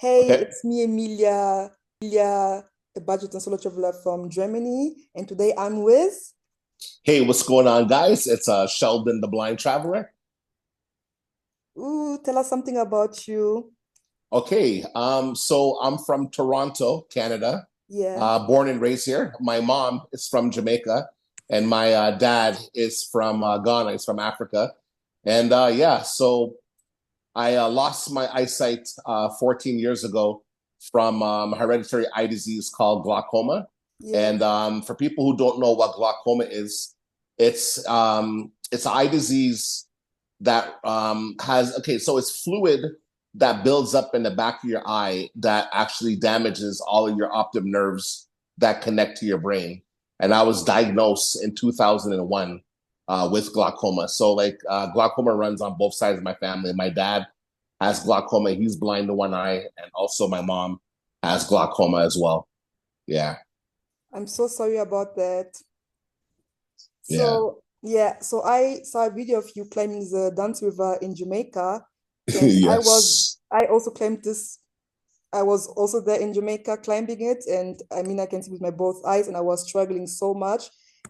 Hey, Okay. it's me, Emilia, a budget and solo traveler from Germany. And today I'm with, Hey, what's going on, guys? It's Sheldon, the blind traveler. tell us something about you. Okay. So I'm from Toronto, Canada. Yeah, Born and raised here. My mom is from Jamaica, and my dad is from Ghana. He's from Africa. And yeah, so I lost my eyesight 14 years ago from hereditary eye disease called glaucoma. yeah. And for people who don't know what glaucoma is, it's eye disease that has okay, so it's fluid that builds up in the back of your eye that actually damages all of your optic nerves that connect to your brain. And I was diagnosed in 2001 with glaucoma. So glaucoma runs on both sides of my family. My dad has glaucoma; he's blind to one eye, and also my mom has glaucoma as well. Yeah, I'm so sorry about that. yeah, So I saw a video of you climbing the Dance River in Jamaica, and yes. I also climbed this. I was also there in Jamaica climbing it, and I mean, I can see with my both eyes, and I was struggling so much.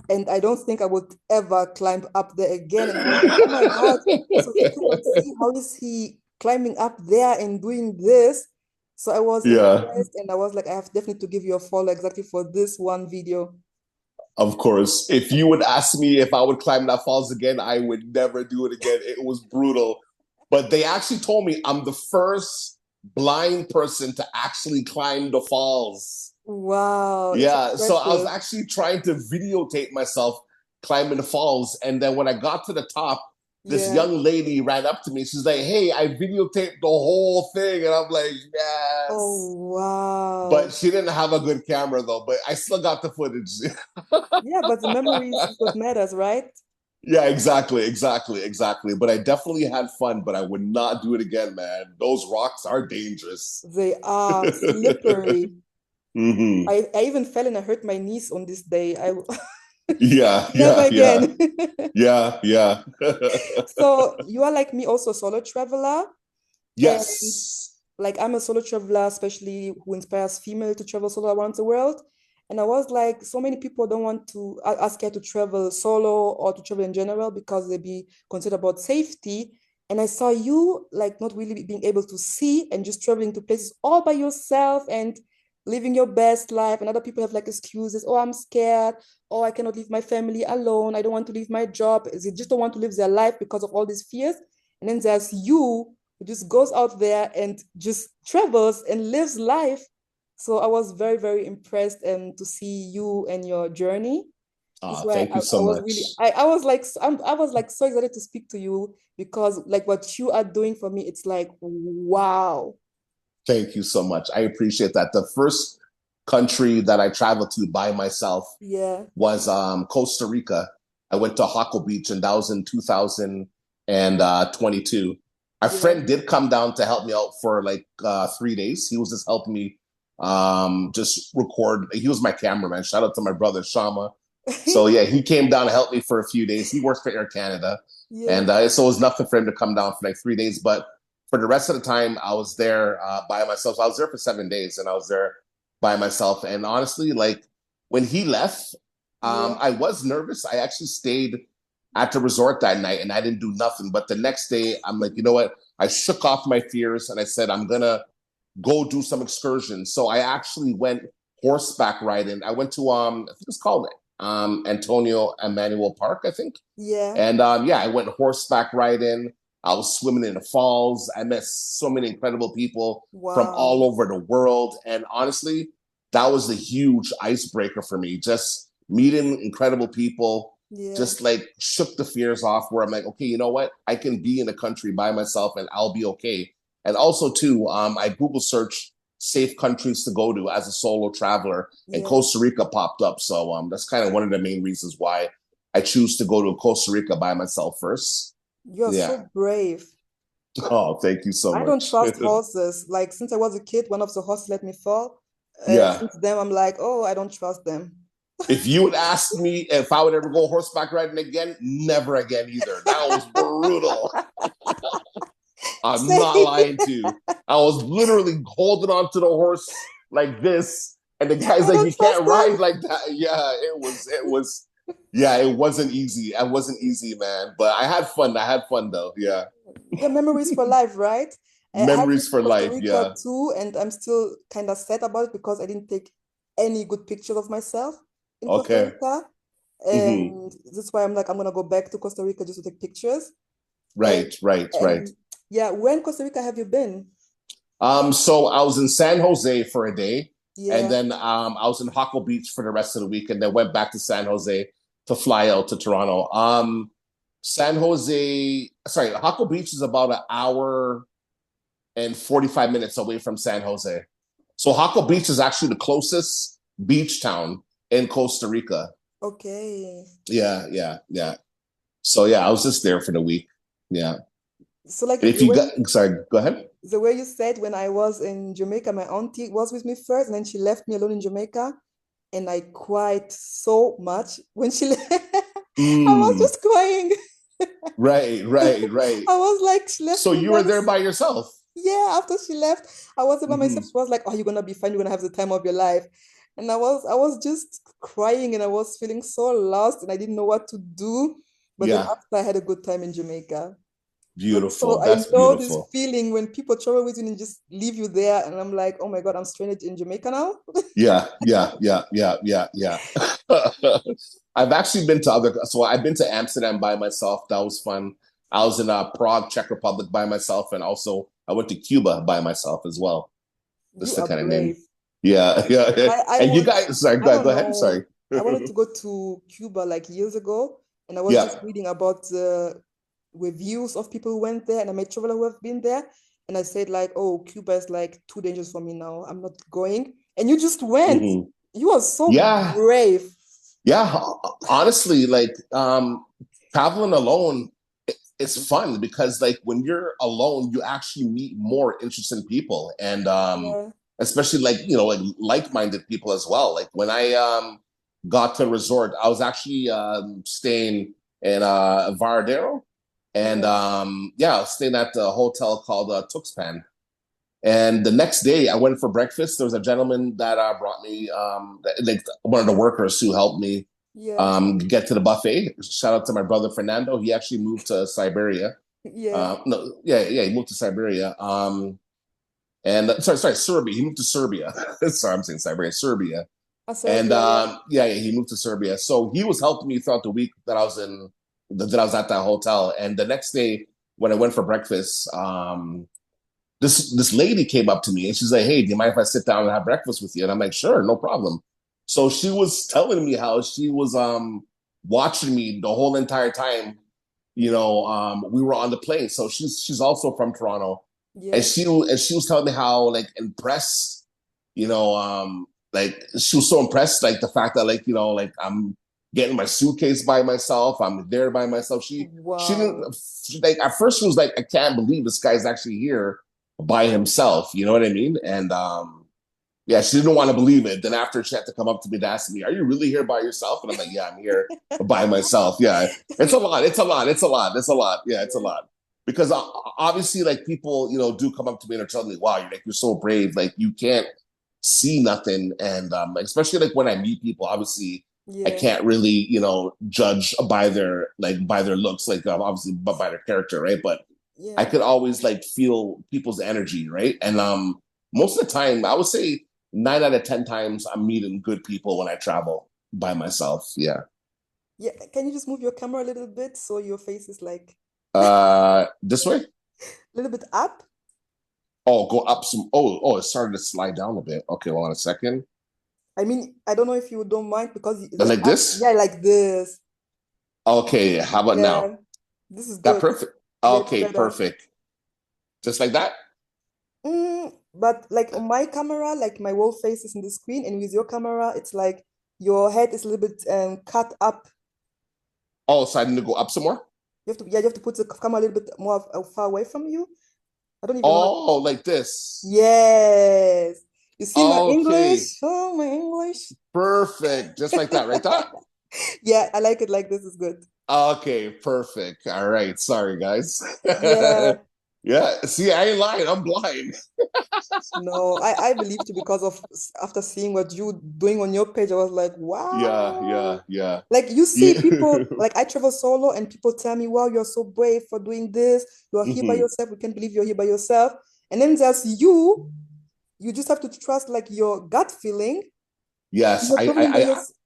And I don't think I would ever climb up there again. And I was like, oh my God. So he cannot see. How is he climbing up there and doing this? So I was Yeah. impressed, and I was like, I have definitely to give you a follow exactly for this one video. Of course, if you would ask me if I would climb that falls again, I would never do it again. It was brutal. But they actually told me I'm the first blind person to actually climb the falls. Wow, it's Yeah, so I was impressive. actually trying to videotape myself climbing the falls. And then when I got to the top, this Yeah. young lady ran up to me. She's like, "Hey, I videotaped the whole thing." And I'm like, "Yes." Oh, wow. But she didn't have a good camera though, but I still got the footage. Yeah, but the memories is what matters, right? Yeah, exactly. But I definitely had fun, but I would not do it again, man. Those rocks are dangerous. They are slippery. hmm I even fell and I hurt my knees on this day. I Yeah, never yeah. again. Yeah. So you are like me, also a solo traveler, and Yes. like I'm a solo traveler, especially who inspires female to travel solo around the world. And I was like, so many people don't want to are scared to travel solo or to travel in general because they be concerned about safety. And I saw you like not really being able to see and just traveling to places all by yourself and living your best life. And other people have like excuses, oh, I'm scared, oh, I cannot leave my family alone, I don't want to leave my job. They just don't want to live their life because of all these fears. And then there's you who just goes out there and just travels and lives life. So I was very, very impressed to see you and your journey. This is why Thank you I so was really much. I was like I was like so excited to speak to you because like what you are doing for me, it's like wow. Thank you so much. I appreciate that. The first country that I traveled to by myself Yeah, was Costa Rica. I went to Jaco Beach, and that was in 2022. A yeah, friend did come down to help me out for like 3 days. He was just helping me just record. He was my cameraman. Shout out to my brother Shama. So yeah, he came down to help me for a few days. He works for Air Canada, yeah, and so it was nothing for him to come down for like 3 days. But for the rest of the time, I was there by myself. So I was there for 7 days, and I was there by myself. And honestly, like when he left, yeah, I was nervous. I actually stayed at the resort that night, and I didn't do nothing. But the next day, I'm like, you know what? I shook off my fears, and I said, I'm gonna go do some excursions. So I actually went horseback riding. I went to I think it's called Antonio Emmanuel Park, I think. yeah. And yeah, I went horseback riding. I was swimming in the falls. I met so many incredible people from all Wow. over the world. And honestly, that was a huge icebreaker for me. Just meeting incredible people, Yeah. just like shook the fears off where I'm like, okay, you know what? I can be in a country by myself and I'll be okay. And also too, I Google search safe countries to go to as a solo traveler, and Yeah. Costa Rica popped up. So that's kind of one of the main reasons why I choose to go to Costa Rica by myself first. You're Yeah. so brave. Oh, thank you so I don't much. trust horses. Like since I was a kid, one of the horses let me fall. And Yeah. since then, I'm like, oh, I don't trust them. If you would ask me if I would ever go horseback riding again, never again either. That was brutal. I'm not Same. lying to you. I was literally holding on to the horse like this, and the guy's I like, don't "You can't trust them. ride like that." Yeah, yeah, it wasn't easy. It wasn't easy, man. But I had fun. I had fun though. Yeah, Yeah, memories for life, right? I have been memories to for Costa life. Rica Yeah. too, and I'm still kind of sad about it because I didn't take any good pictures of myself in Costa Okay. Rica. Hmm. And that's why I'm like, I'm gonna go back to Costa Rica just to take pictures. And Right. Right. Right. and yeah, where in Costa Rica have you been? So I was in San Jose for a day, and Yeah, then I was in Hawko Beach for the rest of the week, and then went back to San Jose to fly out to Toronto. San Jose, sorry, Hawko Beach is about an hour and 45 minutes away from San Jose. So Hawko Beach is actually the closest beach town in Costa Rica. okay. Yeah, yeah, yeah. So yeah, I was just there for the week. Yeah. So like If you got, sorry, go ahead. the way you said when I was in Jamaica, my auntie was with me first, and then she left me alone in Jamaica, and I cried so much when she left. I was Mm, just crying. right, right, right. I was like, she left So me you by were there this. by yourself. Yeah, after she left, I was by myself. Hmm. She was like, "Oh, you're gonna be fine. You're gonna have the time of your life." And I was just crying, and I was feeling so lost, and I didn't know what to do. But then Yeah, after, I had a good time in Jamaica. But so beautiful. I That's know this beautiful. feeling when people travel with you and just leave you there, and I'm like, "Oh my God, I'm stranded in Jamaica now." Yeah, yeah, yeah, yeah, yeah, yeah. I've actually been to other, so I've been to Amsterdam by myself. That was fun. I was in Prague, Czech Republic by myself, and also I went to Cuba by myself as well. That's You the are kind of name. brave. Yeah, yeah, yeah. I And you want, guys, sorry, I go don't ahead. know. Sorry. I wanted to go to Cuba like years ago, and I was just Yeah. reading about the reviews of people who went there, and I met travelers who have been there, and I said like, "Oh, Cuba is like too dangerous for me now. I'm not going." And you just went. Hmm. You are so Yeah. brave. Yeah. Honestly, like traveling alone it's fun because like when you're alone, you actually meet more interesting people and Yeah, especially like like like-minded people as well. Like when I got to resort, I was actually staying in Varadero and yeah, yeah, I was staying at the hotel called Tuxpan. And the next day, I went for breakfast. There was a gentleman that brought me, like one of the workers who helped me yeah, get to the buffet. Shout out to my brother Fernando. He actually moved to Siberia. yeah. No, yeah, yeah, he moved to Siberia. And sorry, Serbia. He moved to Serbia. Sorry, I'm saying Siberia, Serbia. And Serbia, yeah, yeah, yeah, he moved to Serbia. So he was helping me throughout the week that I was at that hotel. And the next day when I went for breakfast, this lady came up to me and she's like, "Hey, do you mind if I sit down and have breakfast with you?" And I'm like, "Sure, no problem." So she was telling me how she was watching me the whole entire time. We were on the plane. So she's also from Toronto, and yeah. she was telling me how like impressed, like she was so impressed, like the fact that like like I'm getting my suitcase by myself, I'm there by myself. She Wow. didn't like at first she was like, "I can't believe this guy's actually here by himself." You know what I mean? And yeah, she didn't want to believe it. Then after she had to come up to me to ask me, "Are you really here by yourself?" And I'm like, "Yeah, I'm here by myself." Yeah, it's a lot. It's a lot. It's a lot. It's a lot. Yeah, it's a lot. Because obviously, like people, do come up to me and are telling me, "Wow, you're so brave. Like you can't see nothing." And especially like when I meet people, obviously, I Yeah, can't really, judge by their looks, like obviously, but by their character, right? But I yeah. could always like feel people's energy, right? And most of the time, I would say 9 out of 10 times I'm meeting good people when I travel by myself. Yeah. Yeah, can you just move your camera a little bit so your face is like This way? a little bit up? Oh, go up some. Oh, it started to slide down a bit. Okay, hold on a second. I mean, I don't know if you don't mind because the Like up, this? yeah, like this. Okay, how about now? Yeah, this is That good. perfect. Yeah, it's Okay, better. perfect. Just like that? But like on my camera, like my whole face is in the screen, and with your camera, it's like your head is a little bit cut up. Oh, so I need to go up some more? You have to put the camera a little bit more far away from you. I don't even know how. Oh, like this. Yes. You see my Okay, English? Oh, my English. perfect. Just like that, right? That? Yeah, I like it like this is good. Okay, perfect. All right. Sorry, guys. Yeah. Yeah. See, I ain't lying. I'm blind. No, I believed you because of after seeing what you doing on your page, I was like, Yeah, wow. yeah, yeah. Like you see Yeah. people, like I travel solo and people tell me, wow, you're so brave for doing this. You're here by Mhm. yourself. We can't believe you're here by yourself. And then there's you just have to trust like your gut feeling. Yes, You're traveling by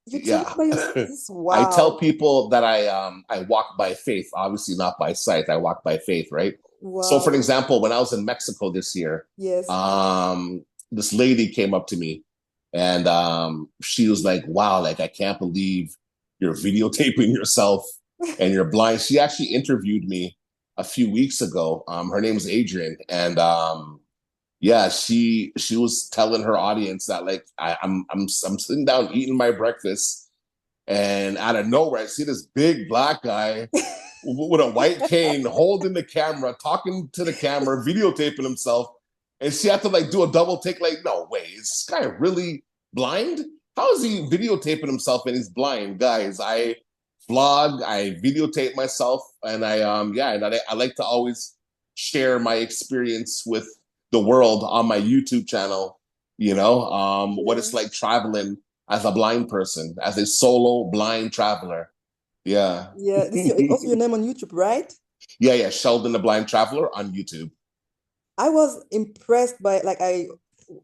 you're traveling yeah. by yourself. This I tell wow. people that I walk by faith, obviously not by sight. I walk by faith, right? So for an Wow. example, when I was in Mexico this year, Yes. this lady came up to me and she was like, wow, like I can't believe you're videotaping yourself and you're blind. She actually interviewed me a few weeks ago. Her name's Adrian, and yeah, she was telling her audience that like I'm sitting down eating my breakfast, and out of nowhere I see this big black guy with a white cane holding the camera, talking to the camera, videotaping himself, and she had to like do a double take. Like, no way, is this guy really blind? How is he videotaping himself and he's blind? Guys, I vlog, I videotape myself, and I like to always share my experience with the world on my YouTube channel. What Yeah. it's like traveling as a blind person, as a solo blind traveler. Yeah. Yeah. This is it's also your name on YouTube, right? Yeah, yeah. Sheldon the Blind Traveler on YouTube. I was impressed by like I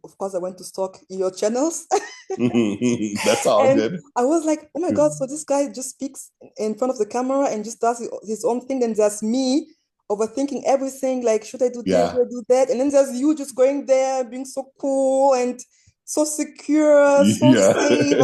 of course I went to stalk your channels That's all and good. I was like, oh my God, so this guy just speaks in front of the camera and just does his own thing. Then there's me overthinking everything, like should I do this, Yeah. should I do that? And then there's you just going there, being so cool and so secure, so Yeah. safe.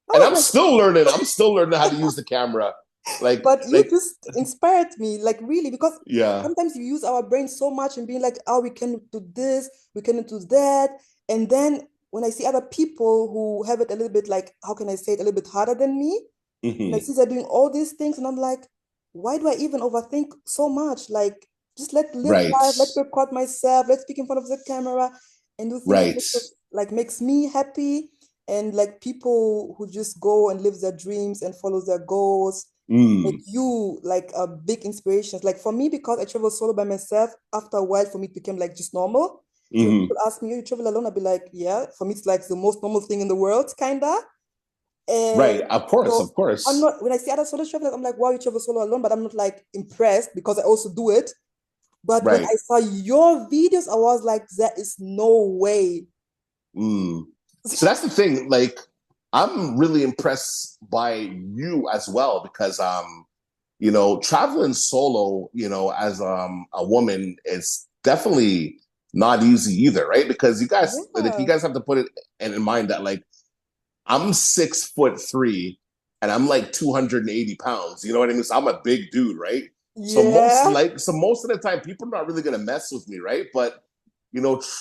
I And was I'm like, still learning. I'm still learning how to use the camera. Like, but you like, just inspired me, like really, because yeah. sometimes you use our brain so much and being like, oh, we can do this, we can do that. And then when I see other people who have it a little bit like, how can I say it, a little bit harder than me, and I Hmm. see they're doing all these things, and I'm like, why do I even overthink so much? Like, just let live Right. life, let record myself, let's speak in front of the camera and do things that Right. makes us like makes me happy. And like people who just go and live their dreams and follow their goals like Mm. you like a big inspiration. Like for me, because I travel solo by myself, after a while for me it became like just normal. So when Hmm. people ask me, "Oh, you travel alone?" I'd be like, yeah, for me it's like the most normal thing in the world, kinda. And Right. Of course. so Of I'm course. not when I see other solo travelers, I'm like, wow, you travel solo alone, but I'm not like impressed because I also do it. But when Right. I saw your videos, I was like, there is no way. Mm. So that's the thing. Like, I'm really impressed by you as well because traveling solo, as a woman is definitely not easy either, right? Because you Yeah. guys have to put it in mind that like I'm 6'3" and I'm like 280 pounds. You know what I mean? So I'm a big dude, right? Yeah. So most of the time people are not really gonna mess with me, right? But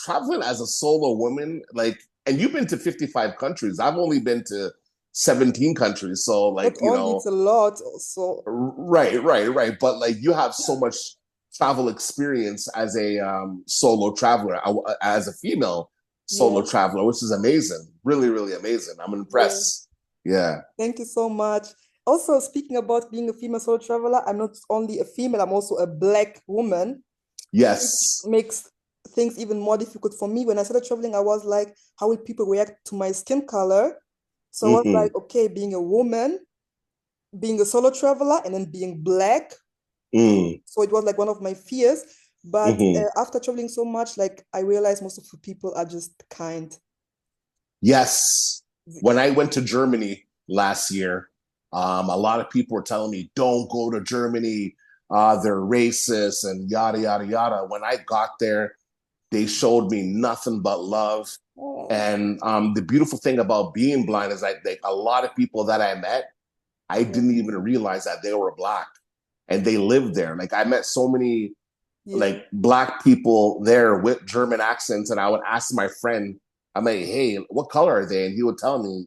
traveling as a solo woman, like, and you've been to 55 countries. I've only been to 17 countries. So Not like, only it's a lot, so right. But like, you have so much travel experience as a solo traveler, as a female solo yeah, traveler, which is amazing. Really, really amazing. I'm yeah. impressed. Yeah. Thank you so much. Also, speaking about being a female solo traveler, I'm not only a female, I'm also a Black woman, which Yes. makes things even more difficult for me. When I started traveling, I was like, how will people react to my skin color? So I was Hmm. like, okay, being a woman, being a solo traveler, and then being Black. Mm. So it was like one of my fears. But Hmm. after traveling so much, like I realized most of the people are just kind. Yes. When I went to Germany last year, a lot of people were telling me, don't go to Germany. They're racist and yada, yada, yada. When I got there, they showed me nothing but love. Oh, And the beautiful thing about being blind is like a lot of people that I met, I yeah, didn't even realize that they were black and they lived there. Like I met so many yeah. like black people there with German accents, and I would ask my friend, I'm like, hey, what color are they? And he would tell me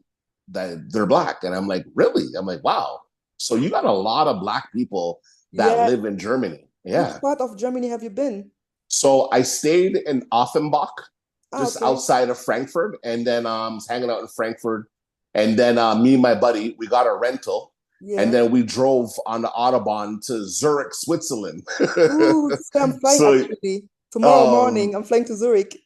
that they're black. And I'm like, really? I'm like, wow. So you got a lot of black people that Yeah. live in Germany. Which Yeah. part of Germany have you been? So I stayed in Offenbach, Ah, just okay. outside of Frankfurt, and then was hanging out in Frankfurt. And then me and my buddy, we got a rental, And Yeah. then we drove on the Autobahn to Zurich, Switzerland. Ooh, this is where I'm flying So, actually. Tomorrow um, morning, I'm flying to Zurich.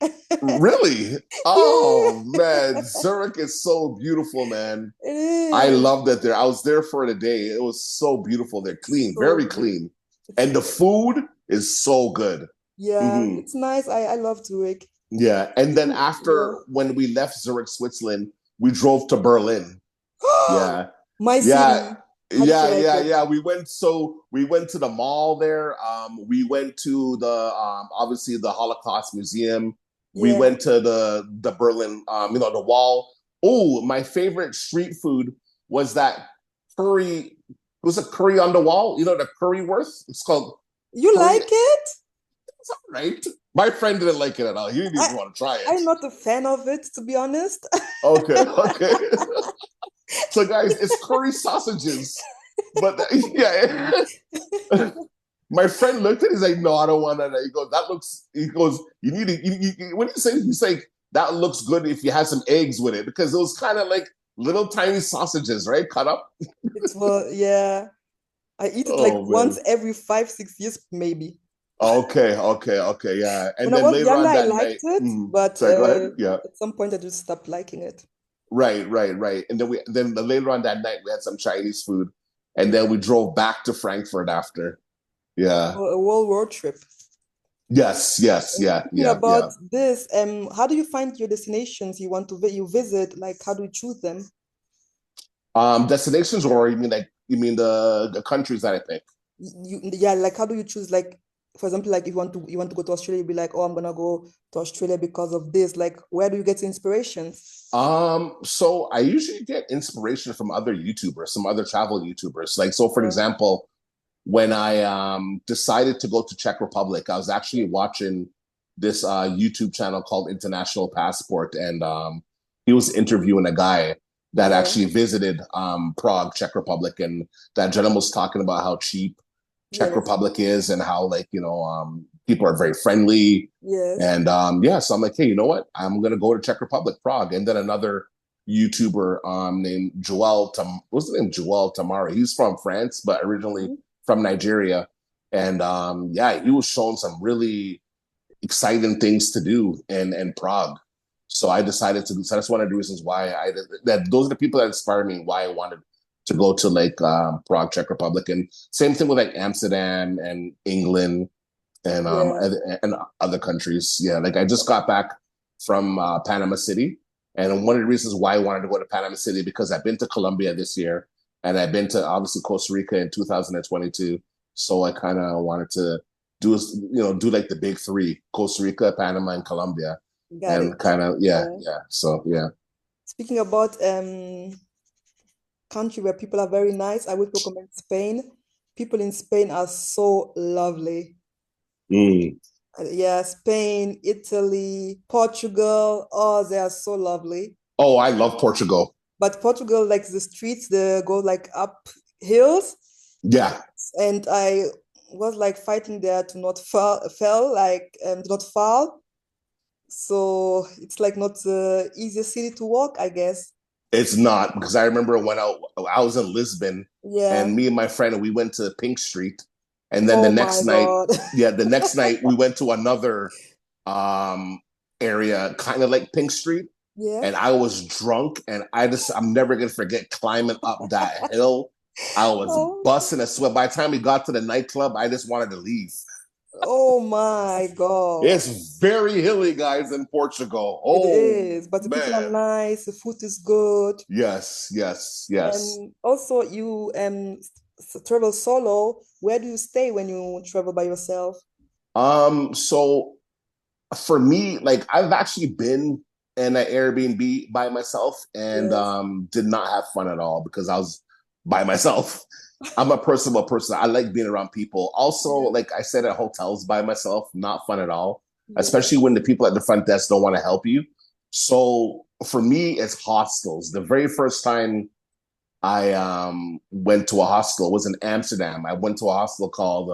really? Yeah, Oh man, Zurich is so beautiful, man. it I is. loved it there. I was there for the day. It was so beautiful. They're clean, So very good. clean. It's And the so, food is so good. yeah, Hmm. it's nice. I love Zurich. Yeah. And then Yeah. after when we left Zurich, Switzerland, we drove to Berlin. Yeah. My Yeah. city. How did you Yeah, like yeah, it? yeah. We went to the mall there. We went to the obviously the Holocaust Museum. We Yeah. went to the Berlin the wall. Oh, my favorite street food was that curry. It was a curry on the wall. You know the currywurst? It's called You curry. like it? It's all right. My friend didn't like it at all. He didn't I even want to try it. I'm not a fan of it, to be honest. Okay, okay. So guys, it's curry sausages. But yeah, my friend looked at it, he's like, no, I don't want that. He goes, you need to, what do you say? He's like, that looks good if you had some eggs with it because it was kind of like little tiny sausages, right? Cut up. It's for, yeah. I eat it like Oh, once man. every 5, 6 years, maybe. Okay, okay, okay, yeah. And When I then was later younger, on I that liked night, it, but sorry, go ahead. Yeah. at some point I just stopped liking it. Right, right, right. And then later on that night, we had some Chinese food. And then we drove back to Frankfurt after. Yeah. For a whole road trip. Yes, yes, And yeah, speaking yeah, yeah. about this, how do you find your destinations you want to you visit? Like, how do you choose them? Destinations, or you mean the countries that I pick? Yeah, like how do you choose? Like, for example, like if you want to go to Australia, you'll be like, oh, I'm gonna go to Australia because of this. Like, where do you get inspiration? So I usually get inspiration from other YouTubers, some other travel YouTubers. Like, so for Yeah, example, when I decided to go to Czech Republic, I was actually watching this YouTube channel called International Passport, and he was interviewing a guy that yeah, actually visited Prague, Czech Republic, and that gentleman was talking about how cheap Czech yes, Republic is and how people are very friendly. yes. And yeah, so I'm like, hey, you know what? I'm gonna go to Czech Republic, Prague. And then another YouTuber named what's the name? Joel Tamara. He's from France, but originally Mhm. from Nigeria. And yeah, he was showing some really exciting things to do in Prague. So I decided to. So that's one of the reasons why that those are the people that inspired me. Why I wanted to go to like Prague, Czech Republic, and same thing with like Amsterdam and England Yeah, and other countries. Yeah, like I just got back from Panama City, and one of the reasons why I wanted to go to Panama City because I've been to Colombia this year, and I've been to obviously Costa Rica in 2022. So I kind of wanted to do like the big three: Costa Rica, Panama, and Colombia, got and it. kind of Yeah. yeah. So yeah. Speaking about country where people are very nice, I would recommend Spain. People in Spain are so lovely. Mm. Yeah, Spain, Italy, Portugal. Oh, they are so lovely. Oh, I love Portugal. But Portugal, like the streets, they go like up hills, Yeah, and I was like fighting there to not fell, like to not fall. So it's like not the easiest city to walk, I guess. it's not because I remember when I was in Lisbon Yeah. and me and my friend we went to Pink Street, and then the Oh next my night, God. yeah, the next night we went to another um area, kind of like Pink Street, Yeah. and I was drunk, and I'm never gonna forget climbing up that hill. I was Oh, busting a sweat. By the time we got to the nightclub, I just wanted to leave. oh my God. It's very hilly, guys, in Portugal. It Oh is, but the people are man, nice, the food is good. yes, yes, yes. And also you travel solo. Where do you stay when you travel by yourself? So for me, like I've actually been in an Airbnb by myself and Yes. did not have fun at all because I was by myself. I'm a personable person. I like being around people. Also, Yeah. like I said at hotels by myself, not fun at all, Yeah. especially when the people at the front desk don't want to help you. So for me, it's hostels. The very first time I went to a hostel was in Amsterdam. I went to a hostel called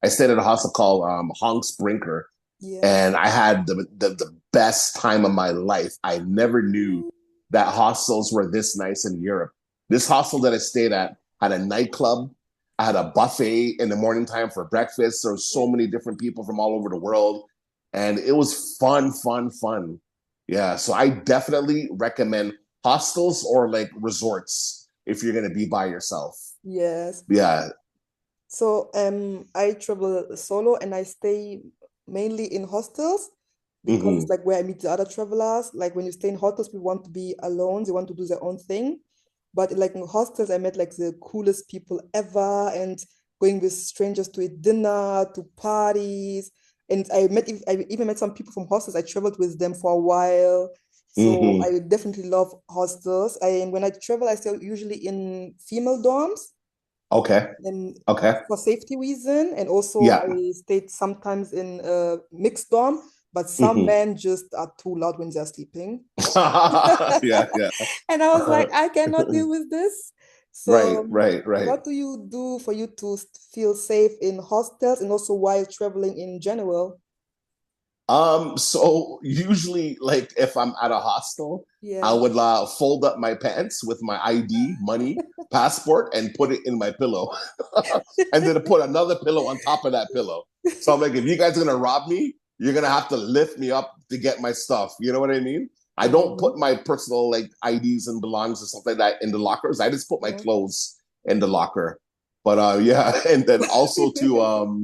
I stayed at a hostel called Hans Brinker, Yeah. and I had the best time of my life. I never knew that hostels were this nice in Europe. This hostel that I stayed at had a nightclub. I had a buffet in the morning time for breakfast. There were so many different people from all over the world. And it was fun, fun, fun. Yeah. So I definitely recommend hostels or like resorts if you're going to be by yourself. Yes. Yeah. So I travel solo and I stay mainly in hostels because it's Hmm. like where I meet the other travelers. Like when you stay in hostels, people want to be alone, they want to do their own thing. But like in hostels, I met like the coolest people ever and going with strangers to eat dinner, to parties. And I even met some people from hostels. I traveled with them for a while. So Hmm. I definitely love hostels. And when I travel, I stay usually in female dorms Okay. and Okay. for safety reason. And also Yeah. I stayed sometimes in a mixed dorm, but some Hmm. men just are too loud when they're sleeping. Yeah. Yeah. And I was like, I cannot deal with this. Right. So, Right. Right. what do you do for you to feel safe in hostels and also while traveling in general? So usually, like if I'm at a hostel, I Yeah. would fold up my pants with my ID, money, passport, and put it in my pillow, and then put another pillow on top of that pillow. So I'm like, if you guys are gonna rob me, you're gonna have to lift me up to get my stuff. You know what I mean? I don't Mhm. put my personal like IDs and belongings and stuff like that in the lockers. I just put my Yeah. clothes in the locker. But yeah, and then also to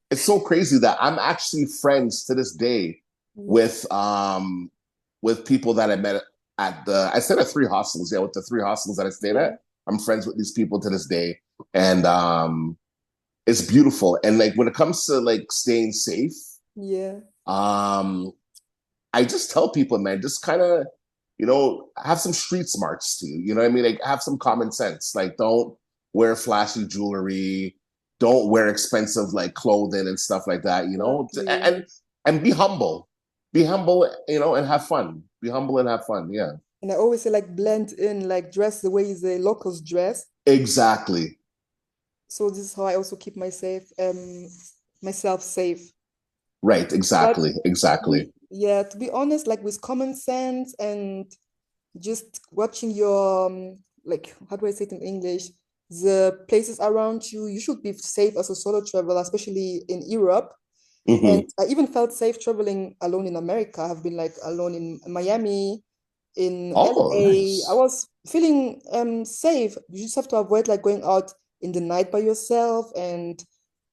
it's so crazy that I'm actually friends to this day with people that I met at the I stayed at three hostels, yeah, with the three hostels that I stayed Yeah. at. I'm friends with these people to this day. And it's beautiful. And like when it comes to like staying safe, Yeah. um, I just tell people, man, just kind of, have some street smarts too. You know what I mean? Like have some common sense. Like don't wear flashy jewelry, don't wear expensive like clothing and stuff like that, Exactly. and be humble. Be humble, and have fun. Be humble and have fun. Yeah. And I always say like blend in, like dress the way the locals dress. Exactly. So this is how I also keep myself safe. Right, But exactly. Exactly. yeah, to be honest, like with common sense and just watching your like how do I say it in English? The places around you, you should be safe as a solo traveler, especially in Europe. And Hmm. I even felt safe traveling alone in America. I've been like alone in Miami, in Oh, LA. I nice. was feeling safe. You just have to avoid like going out in the night by yourself and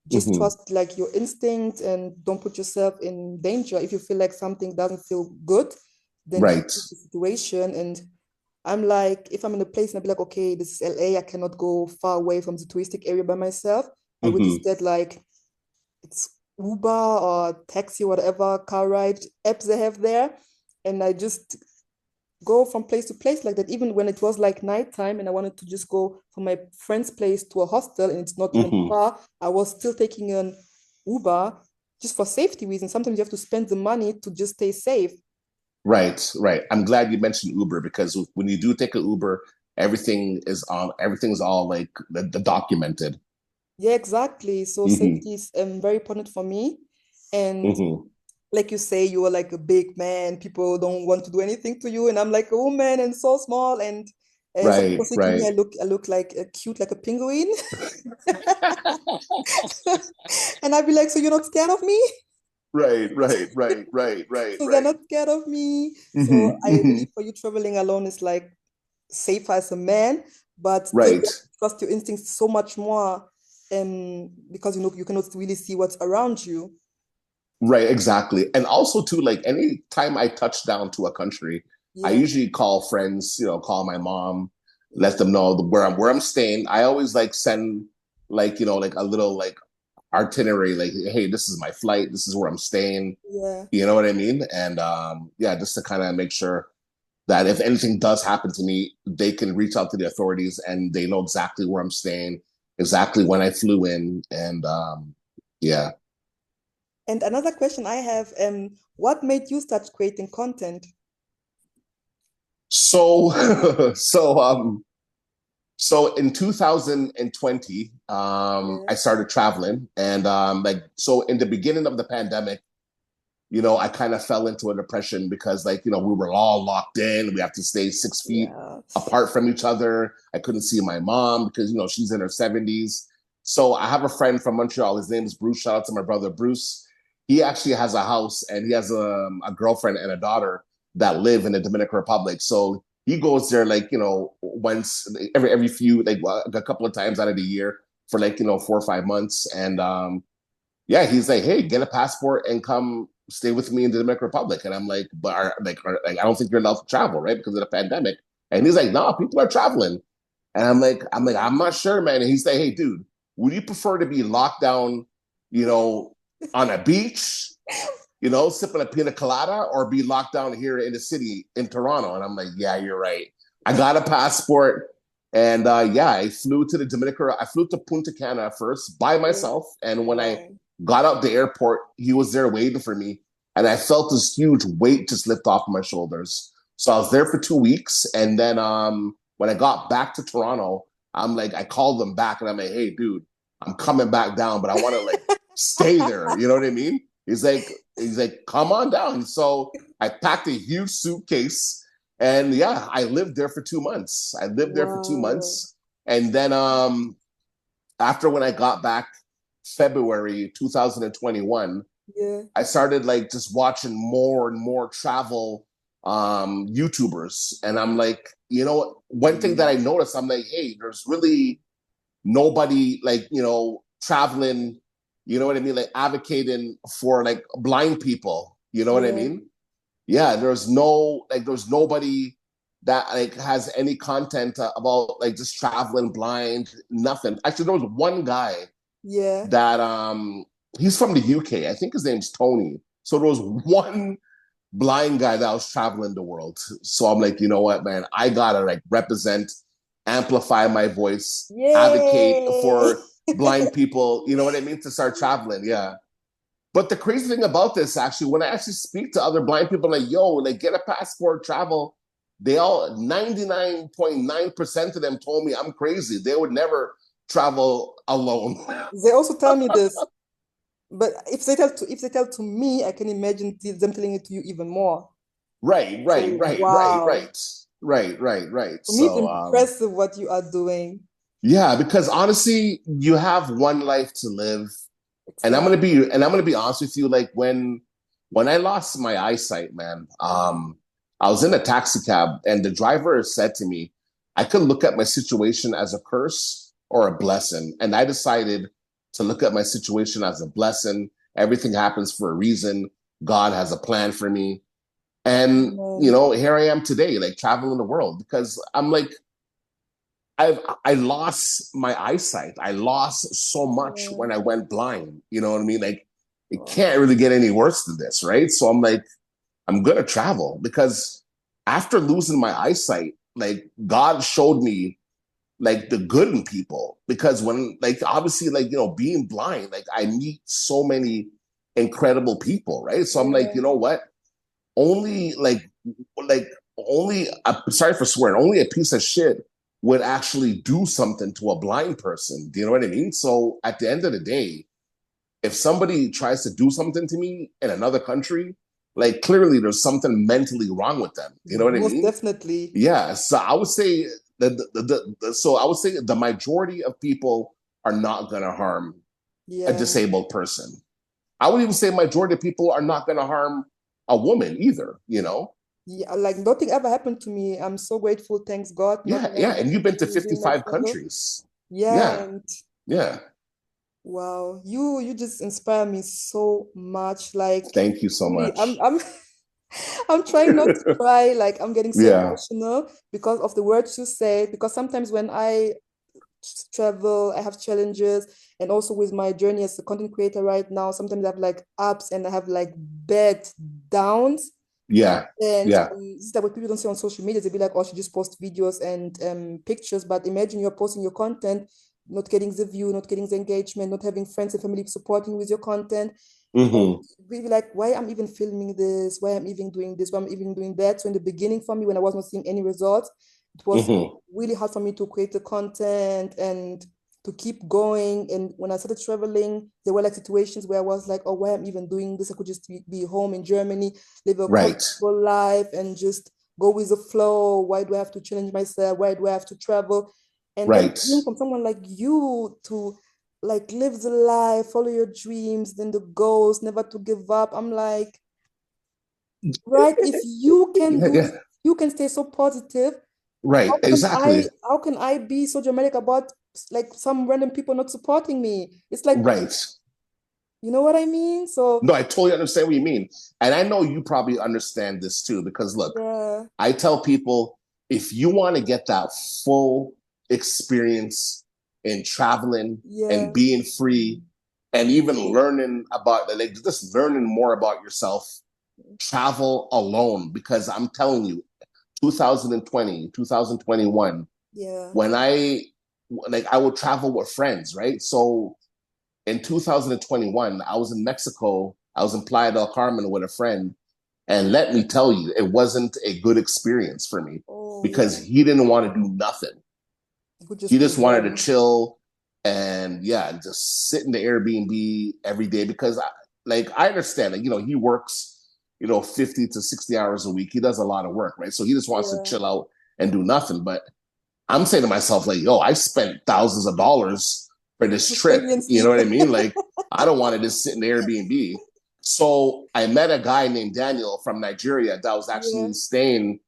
just Hmm. trust like your instinct and don't put yourself in danger. If you feel like something doesn't feel good, then just Right. choose the situation. And I'm like, if I'm in a place and I be like, okay, this is LA, I cannot go far away from the touristic area by myself. I would Hmm. just get like it's Uber or taxi, whatever car ride apps they have there. And I just go from place to place like that. Even when it was like nighttime and I wanted to just go from my friend's place to a hostel and it's not even Hmm. far, I was still taking an Uber just for safety reasons. Sometimes you have to spend the money to just stay safe. Right, right. I'm glad you mentioned Uber because when you do take an Uber, everything's all like the documented. Yeah, exactly. So Hmm. safety is very important for me. And Hmm. like you say, you are like a big man. People don't want to do anything to you, and I'm like a woman and so small. And some people Right, think to me, right. I look like cute, like a penguin. And I'd be like, so you're not scared of me? Right, right, right, right, right, So they're right. not scared of me. So Hmm. I Hmm. believe for you, traveling alone is like safer as a man, but still you Right, have to trust your instincts so much more, because you cannot really see what's around you. right, exactly. And also too, like any time I touch down to a country, I Yeah, usually call friends, call my mom, let yeah, them know where I'm staying. I always like send like, like a little like itinerary, like, hey, this is my flight, this is where I'm staying. yeah. You know what I mean? And yeah, just to kind of make sure that if anything does happen to me, they can reach out to the authorities and they know exactly where I'm staying, exactly when I flew in, and yeah. And another question I have, what made you start creating content? So so in 2020, Yeah, I started traveling, and like so in the beginning of the pandemic, I kind of fell into a depression because like, we were all locked in. We have to stay 6 feet Yeah. apart from each other. I couldn't see my mom because, she's in her 70s. So I have a friend from Montreal. His name is Bruce. Shout out to my brother, Bruce. He actually has a house and he has a girlfriend and a daughter that live in the Dominican Republic. So he goes there like, once every few, like a couple of times out of the year for like, 4 or 5 months. And yeah, he's like, hey, get a passport and come stay with me in the Dominican Republic. And I'm like, I don't think you're allowed to travel, right? Because of the pandemic. And he's like, no, people are traveling. And I'm not sure, man. And he's like, hey, dude, would you prefer to be locked down, on a beach, sipping a pina colada, or be locked down here in the city in Toronto? And I'm like, yeah, you're right. I got a passport. And yeah, I flew to Punta Cana first by myself. And when I Wow. got out the airport, he was there waiting for me. And I felt this huge weight just lift off my shoulders. So I was there for 2 weeks. And then when I got back to Toronto, I called them back and I'm like, hey, dude, I'm coming back down, but I want to like stay there. You know what I mean? He's like, come on down. So I packed a huge suitcase and yeah, I lived there for 2 months. Wow. And then after when I got back February 2021, Yeah. I started like just watching more and more travel YouTubers. And I'm like, one thing that I noticed, I'm like, hey, there's really nobody like, traveling, you know what I mean? Like advocating for like blind people, you know what I Yeah. mean? Yeah, there's nobody that like has any content about like just traveling blind, nothing. Actually, there was one guy Yeah. that he's from the UK. I think his name's Tony. So there was one blind guy that was traveling the world. So I'm like, you know what, man, I gotta like represent, amplify my voice, advocate Yay. for blind people, you know what I mean, to start traveling. Yeah. But the crazy thing about this, actually, when I actually speak to other blind people, like, yo, like, get a passport, travel, they all, 99.9% of them told me I'm crazy. They would never travel alone. They also tell me this, but if they tell to me, I can imagine them telling it to you even more. Right, So right, right, right, wow. right, right, right, right. For me, it's So, impressive what you are doing. yeah, because honestly, you have one life to live. And Exactly. I'm gonna be honest with you, like when I lost my eyesight, man, I was in a taxi cab and the driver said to me, I could look at my situation as a curse or a blessing. And I decided to look at my situation as a blessing. Everything happens for a reason. God has a plan for me. And Amen. here I am today, like traveling the world because I'm like, I lost my eyesight. I lost so much Yeah. when I went blind. You know what I mean? Like it Wow. can't really get any worse than this, right? So I'm like, I'm gonna travel because after losing my eyesight, like God showed me like the good in people. Because when like obviously like being blind, like I meet so many incredible people, right? So I'm like, Yeah. you know what? Only like only sorry for swearing, only a piece of shit would actually do something to a blind person. Do you know what I mean? So at the end of the day, if somebody tries to do something to me in another country, like clearly there's something mentally wrong with them. You know what I Most mean? definitely. Yeah. So I would say that so I would say the majority of people are not gonna harm a Yeah. disabled person. I would even say majority of people are not gonna harm a woman either, Yeah. Like nothing ever happened to me. I'm so grateful. Thanks God. Yeah, Nothing ever yeah. And you've happened been to to me during my 55 travel. countries. Yeah. Yeah, And yeah. wow, you just inspire me so much. Like Thank you so really, I'm much. I'm I'm trying not to cry. Like I'm getting so Yeah. emotional because of the words you say. Because sometimes when I travel, I have challenges, and also with my journey as a content creator right now, sometimes I have like ups and I have like bad downs. Yeah. And Yeah. this is like what people don't see on social media. They be like, oh, she just post videos and pictures. But imagine you're posting your content, not getting the view, not getting the engagement, not having friends and family supporting with your content. And Mm-hmm. we be like, why I'm even filming this? Why I'm even doing this? Why I'm even doing that? So in the beginning for me, when I was not seeing any results, it was Mm-hmm. really hard for me to create the content and to keep going. And when I started traveling, there were like situations where I was like, oh, why am I even doing this? I could just be home in Germany, live a Right. comfortable life and just go with the flow. Why do I have to challenge myself? Why do I have to travel? And then Right. hearing from someone like you to like live the life, follow your dreams, then the goals, never to give up. I'm like, right, if you can Yeah, do yeah. this, you can stay so positive. Right. Exactly. How can I be so dramatic about like some random people not supporting me? It's like, Right. you know what I mean? So No, I totally understand what you mean. And I know you probably understand this too, because look, yeah, I tell people if you want to get that full experience in traveling and yeah, being free and even learning about, like, just learning more about yourself, travel alone. Because I'm telling you, 2020, 2021, yeah. when I would travel with friends, right? So in 2021, I was in Mexico. I was in Playa del Carmen with a friend. And let me tell you, it wasn't a good experience for me Oh because yeah. he didn't want to do nothing. You could He just be just wanted to home. chill and, yeah, just sit in the Airbnb every day because I understand, like, he works, 50 to 60 hours a week. He does a lot of work, right? So he just wants to Yeah. chill out and do nothing. But I'm saying to myself, like, yo, I spent thousands of dollars for this trip. Experience You it. know what I mean? Like, I don't want to just sit in the Airbnb. So I met a guy named Daniel from Nigeria that was Yeah. actually staying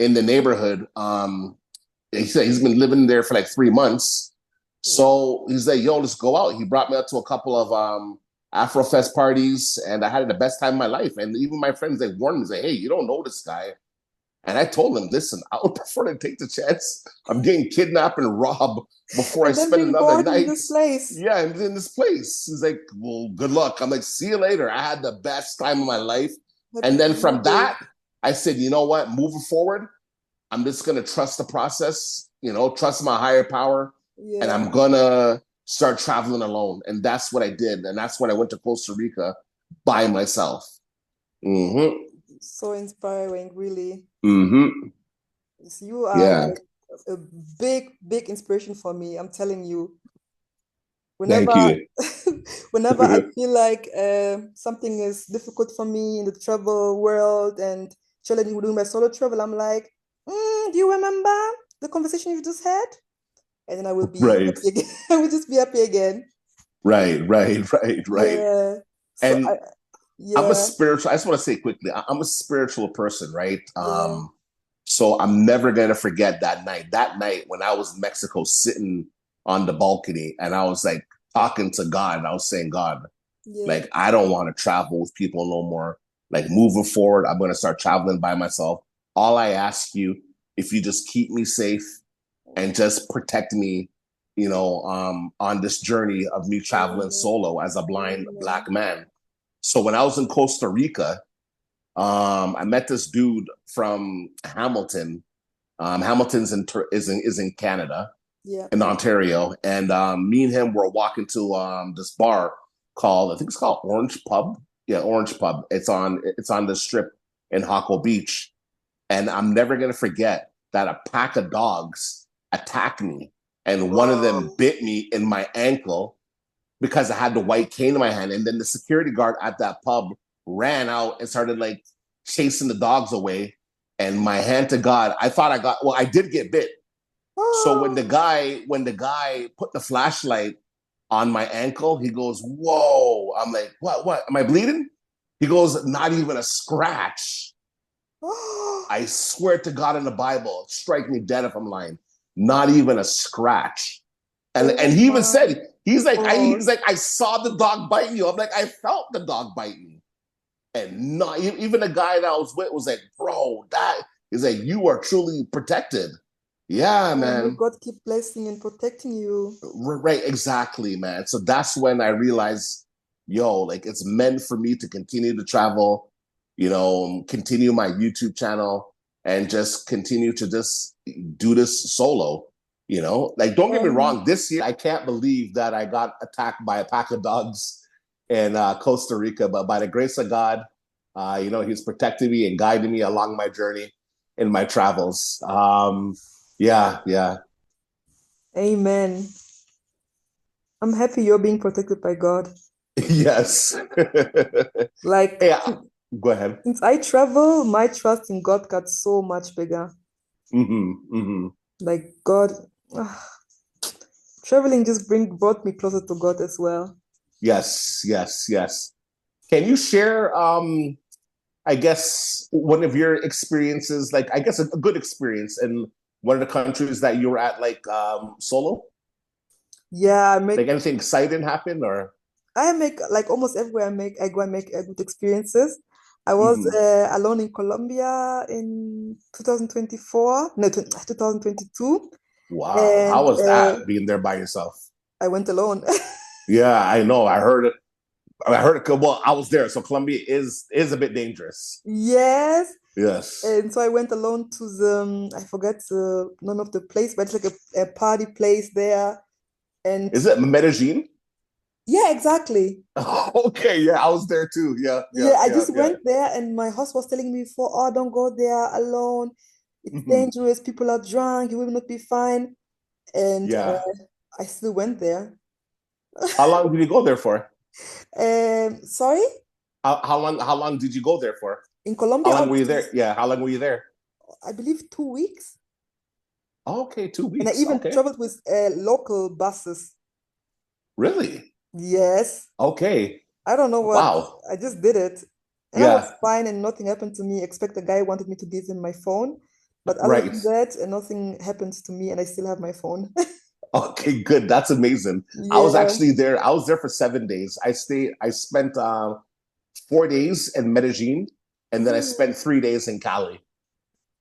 in the neighborhood. He said he's been living there for like 3 months. So he's like, yo, let's go out. He brought me out to a couple of Afrofest parties, and I had the best time of my life. And even my friends, they warned me, say, hey, you don't know this guy. And I told him, listen, I would prefer to take the chance of getting kidnapped and robbed before I And then spend being another born in night. this place. Yeah, in this place. He's like, well, good luck. I'm like, see you later. I had the best time of my life. Happy And for then from you. that, I said, you know what? Moving forward, I'm just going to trust the process, trust my higher power. And Yeah. I'm going to start traveling alone. And that's what I did. And that's when I went to Costa Rica by myself. Mm-hmm. So inspiring, really. Mm-hmm. Yes, you are Yeah. like a big inspiration for me. I'm telling you. Thank Whenever you. whenever I feel like something is difficult for me in the travel world and challenging with doing my solo travel, I'm like, do you remember the conversation you just had? And then I will be Right. happy again. I will just be happy again. Right, right, right, right. Yeah. So And I'm a yeah, spiritual, I just want to say quickly, I'm a spiritual person, right? yeah, So I'm never gonna forget that night. That night when I was in Mexico sitting on the balcony and I was like talking to God and I was saying, God, yeah. like I don't want to travel with people no more. Like moving forward, I'm gonna start traveling by myself. All I ask you, if you just keep me safe and just protect me, on this journey of me traveling Amen. solo as a blind Amen. black man. So when I was in Costa Rica, I met this dude from Hamilton. Hamilton's is in Canada, Yeah. in Ontario, and me and him were walking to this bar called, I think it's called Orange Pub. Yeah, Orange Pub. It's on the strip in Hako Beach, and I'm never gonna forget that a pack of dogs attacked me, and one of them Oh. bit me in my ankle because I had the white cane in my hand. And then the security guard at that pub ran out and started like chasing the dogs away. And my hand to God, I thought I did get bit. So when the guy put the flashlight on my ankle, he goes, "Whoa!" I'm like, "What? Am I bleeding?" He goes, "Not even a scratch." Oh. I swear to God in the Bible, strike me dead if I'm lying. Not even a scratch. And Oh he even my said, he's God. like, I saw the dog bite you. I'm like, I felt the dog bite me. And not even the guy that I was with was like, bro, that is like, you are truly protected. Yeah, Oh, may man. God keep blessing and protecting you. Right, exactly, man. So that's when I realized, yo, like it's meant for me to continue to travel, continue my YouTube channel and just continue to just do this solo. Like don't get me Um, wrong, this year I can't believe that I got attacked by a pack of dogs in Costa Rica, but by the grace of God, He's protected me and guided me along my journey in my travels. Yeah, yeah. Amen. I'm happy you're being protected by God. Yes. Like, Yeah, go ahead. since I travel, my trust in God got so much bigger. Hmm. Like, God, traveling just brought me closer to God as well. Yes, yes, yes. Can you share, I guess, one of your experiences, like, I guess a good experience in one of the countries that you were at, like, solo? Yeah, Like, anything exciting happen or? I make like almost everywhere I go and make good experiences. I was Mhm. alone in Colombia in 2024, no, 2022, Wow. How and was that being there by yourself? I went alone. Yeah, I know. I heard it. I heard it. Well, I was there, so Colombia is a bit dangerous. Yes. Yes. And so I went alone to I forgot the none of the place, but it's like a party place there. And Is it Medellin? yeah, exactly. Okay, yeah, I was there too. Yeah, yeah, Yeah, I yeah, just yeah. went there and my host was telling me before, oh, don't go there alone. It's Hmm. dangerous. People are drunk. You will not be fine. And Yeah. I still went there. How long did you go there for? Sorry, How long did you go there for? in How Colombia, long were you there? Yeah, how long were you there? I believe 2 weeks. Okay, two And I weeks. even Okay. traveled with local buses. Really? Yes. Okay. I don't know what, Wow. I just did it. And I was Yeah. fine and nothing happened to me, except the guy wanted me to give him my phone. But other Right. than that, nothing happened to me and I still have my phone. Okay, good. That's amazing. I was Yeah. actually there. I was there for 7 days. I spent 4 days in Medellin, and then I Ooh. spent 3 days in Cali.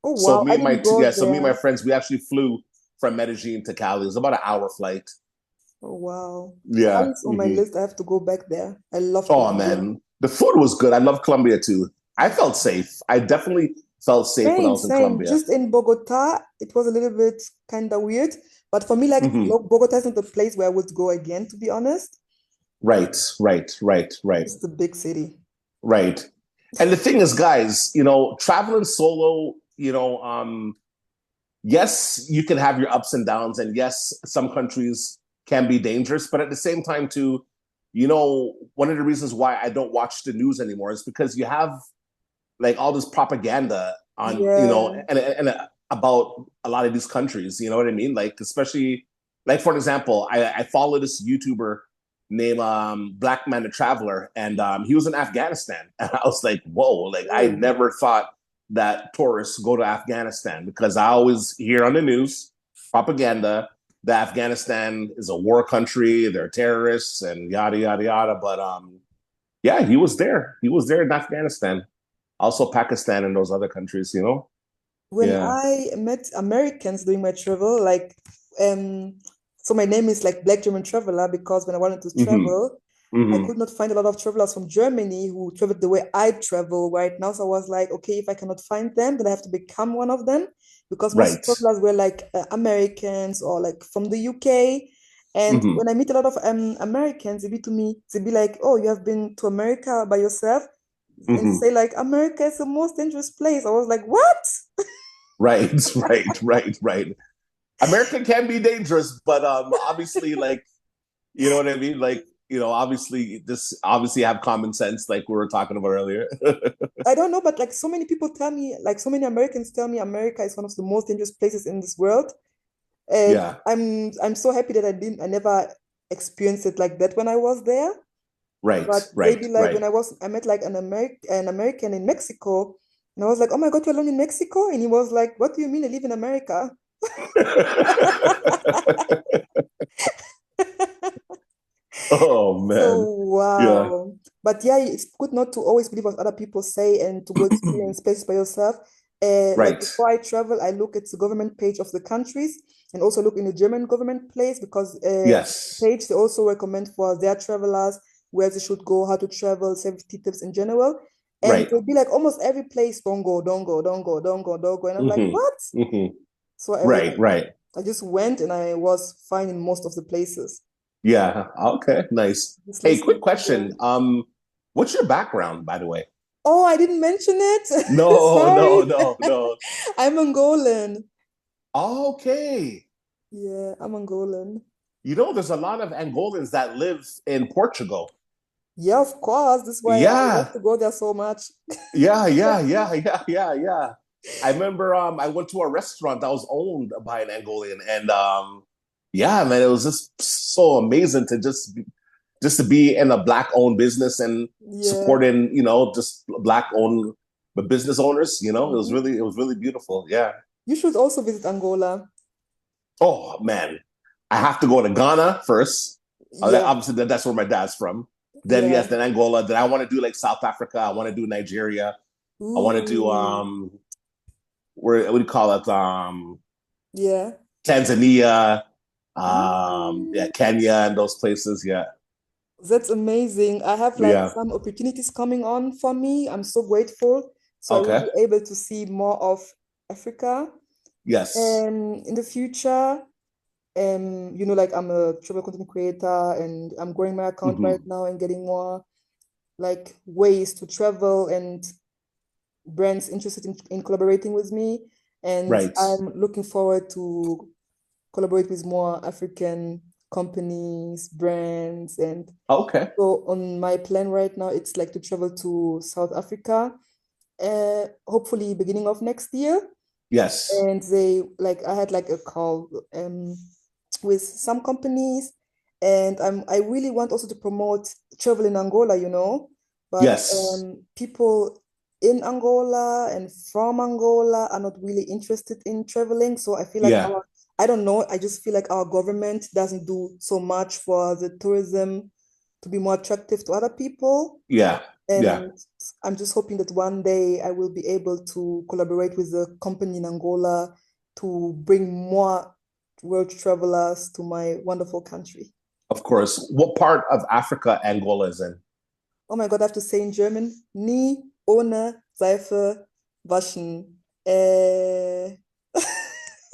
Oh, So wow. me I and my didn't go yeah, so me and my there. friends, we actually flew from Medellin to Cali. It was about an hour flight. Oh, wow. Yeah. Cali's on my Hmm. list. I have to go back there. I love Oh Colombia. man, the food was good. I love Colombia too. I felt safe. I definitely felt safe when I Same, was in same. Colombia. Just in Bogota, it was a little bit kind of weird. But for me, like, Hmm. Bogota is not the place where I would go again, to be honest. Right, right, right, right, It's the big city. right. And the thing is, guys, traveling solo, yes, you can have your ups and downs, and yes, some countries can be dangerous, but at the same time, too, one of the reasons why I don't watch the news anymore is because you have like all this propaganda on, Yeah. and about a lot of these countries. You know what I mean? Like, especially, like for example, I follow this YouTuber named Black Man the Traveler, and he was in Afghanistan, and I was like, whoa! Like, I Oh, never thought that tourists go to Afghanistan because I always hear on the news propaganda that Afghanistan is a war country, they're terrorists, and yada yada yada. But yeah, he was there. He was there in Afghanistan, also Pakistan and those other countries. when Yeah. I met Americans during my travel, like, um, so my name is like Black German Traveler because when I wanted to Hmm. travel, I Hmm. could not find a lot of travelers from Germany who traveled the way I travel right now. So I was like, okay, if I cannot find them, then I have to become one of them because most Right. travelers were like Americans or like from the UK. And Hmm. when I meet a lot of Americans, they be like, oh, you have been to America by yourself? And Hmm. say like, America is the most dangerous place. I was like, what? Right. Right. Right. Right. America can be dangerous, but obviously, like, you know what I mean? Like, obviously, this obviously have common sense, like we were talking about earlier. I don't know, but like so many people tell me, like so many Americans tell me America is one of the most dangerous places in this world. And Yeah. I'm so happy that I never experienced it like that when I was there. Right. But Right. maybe like Right. when I met like an American in Mexico, and I was like, oh my God, you're alone in Mexico? And he was like, what do you mean I live in America? Oh So man. Yeah. wow. But yeah, it's good not to always believe what other people say and to go experience space by yourself. Like Right. before I travel, I look at the government page of the countries and also look in the German government place because Yes. page they also recommend for their travelers where they should go, how to travel, safety tips in general. And Right. they'll be like almost every place, don't go, don't go, don't go, don't go, don't go. And I'm like, Hmm. what? Hmm. So Right. Right. I just went and I was fine in most of the places. Yeah. Okay. Nice. Just Hey, listen. quick Yeah. question. What's your background, by the way? Oh, I didn't mention it. No, no, Sorry. no, no. I'm Angolan. Okay. Yeah, I'm Angolan. You know, there's a lot of Angolans that live in Portugal. Yeah, of course. That's why I want Yeah, to go there so much. yeah. I remember I went to a restaurant that was owned by an Angolan, and yeah, man, it was just so amazing to just to be in a black owned business and Yeah. supporting, you know, just black owned business owners. You know, Mhm. it was really beautiful. Yeah. You should also visit Angola. Oh man, I have to go to Ghana first. Yeah, Obviously, that's where my dad's from. Then yeah. yes, then Angola. Then I want to do like South Africa. I want to do Nigeria. I want to do Ooh, where what do you call it? yeah. Tanzania, yeah, Mm, Kenya, and those places. Yeah, that's amazing. I have like yeah. some opportunities coming on for me. I'm so grateful. So I will Okay. be able to see more of Africa. Yes. And in the future, like I'm a travel content creator and I'm growing my account right Hmm. now and getting more like ways to travel and brands interested in collaborating with me. And Right. I'm looking forward to collaborate with more African companies, brands, and Okay. so on my plan right now, it's like to travel to South Africa, hopefully beginning of next year. Yes. And they like I had like a call with some companies, and I really want also to promote travel in Angola, but Yes. people in Angola and from Angola are not really interested in traveling. So I feel like Yeah. I don't know, I just feel like our government doesn't do so much for the tourism to be more attractive to other people. Yeah. Yeah. And I'm just hoping that one day I will be able to collaborate with a company in Angola to bring more world travelers to my wonderful country. Of course. What part of Africa Angola is in? Oh my God, I have to say in German, nie ohne Seife waschen.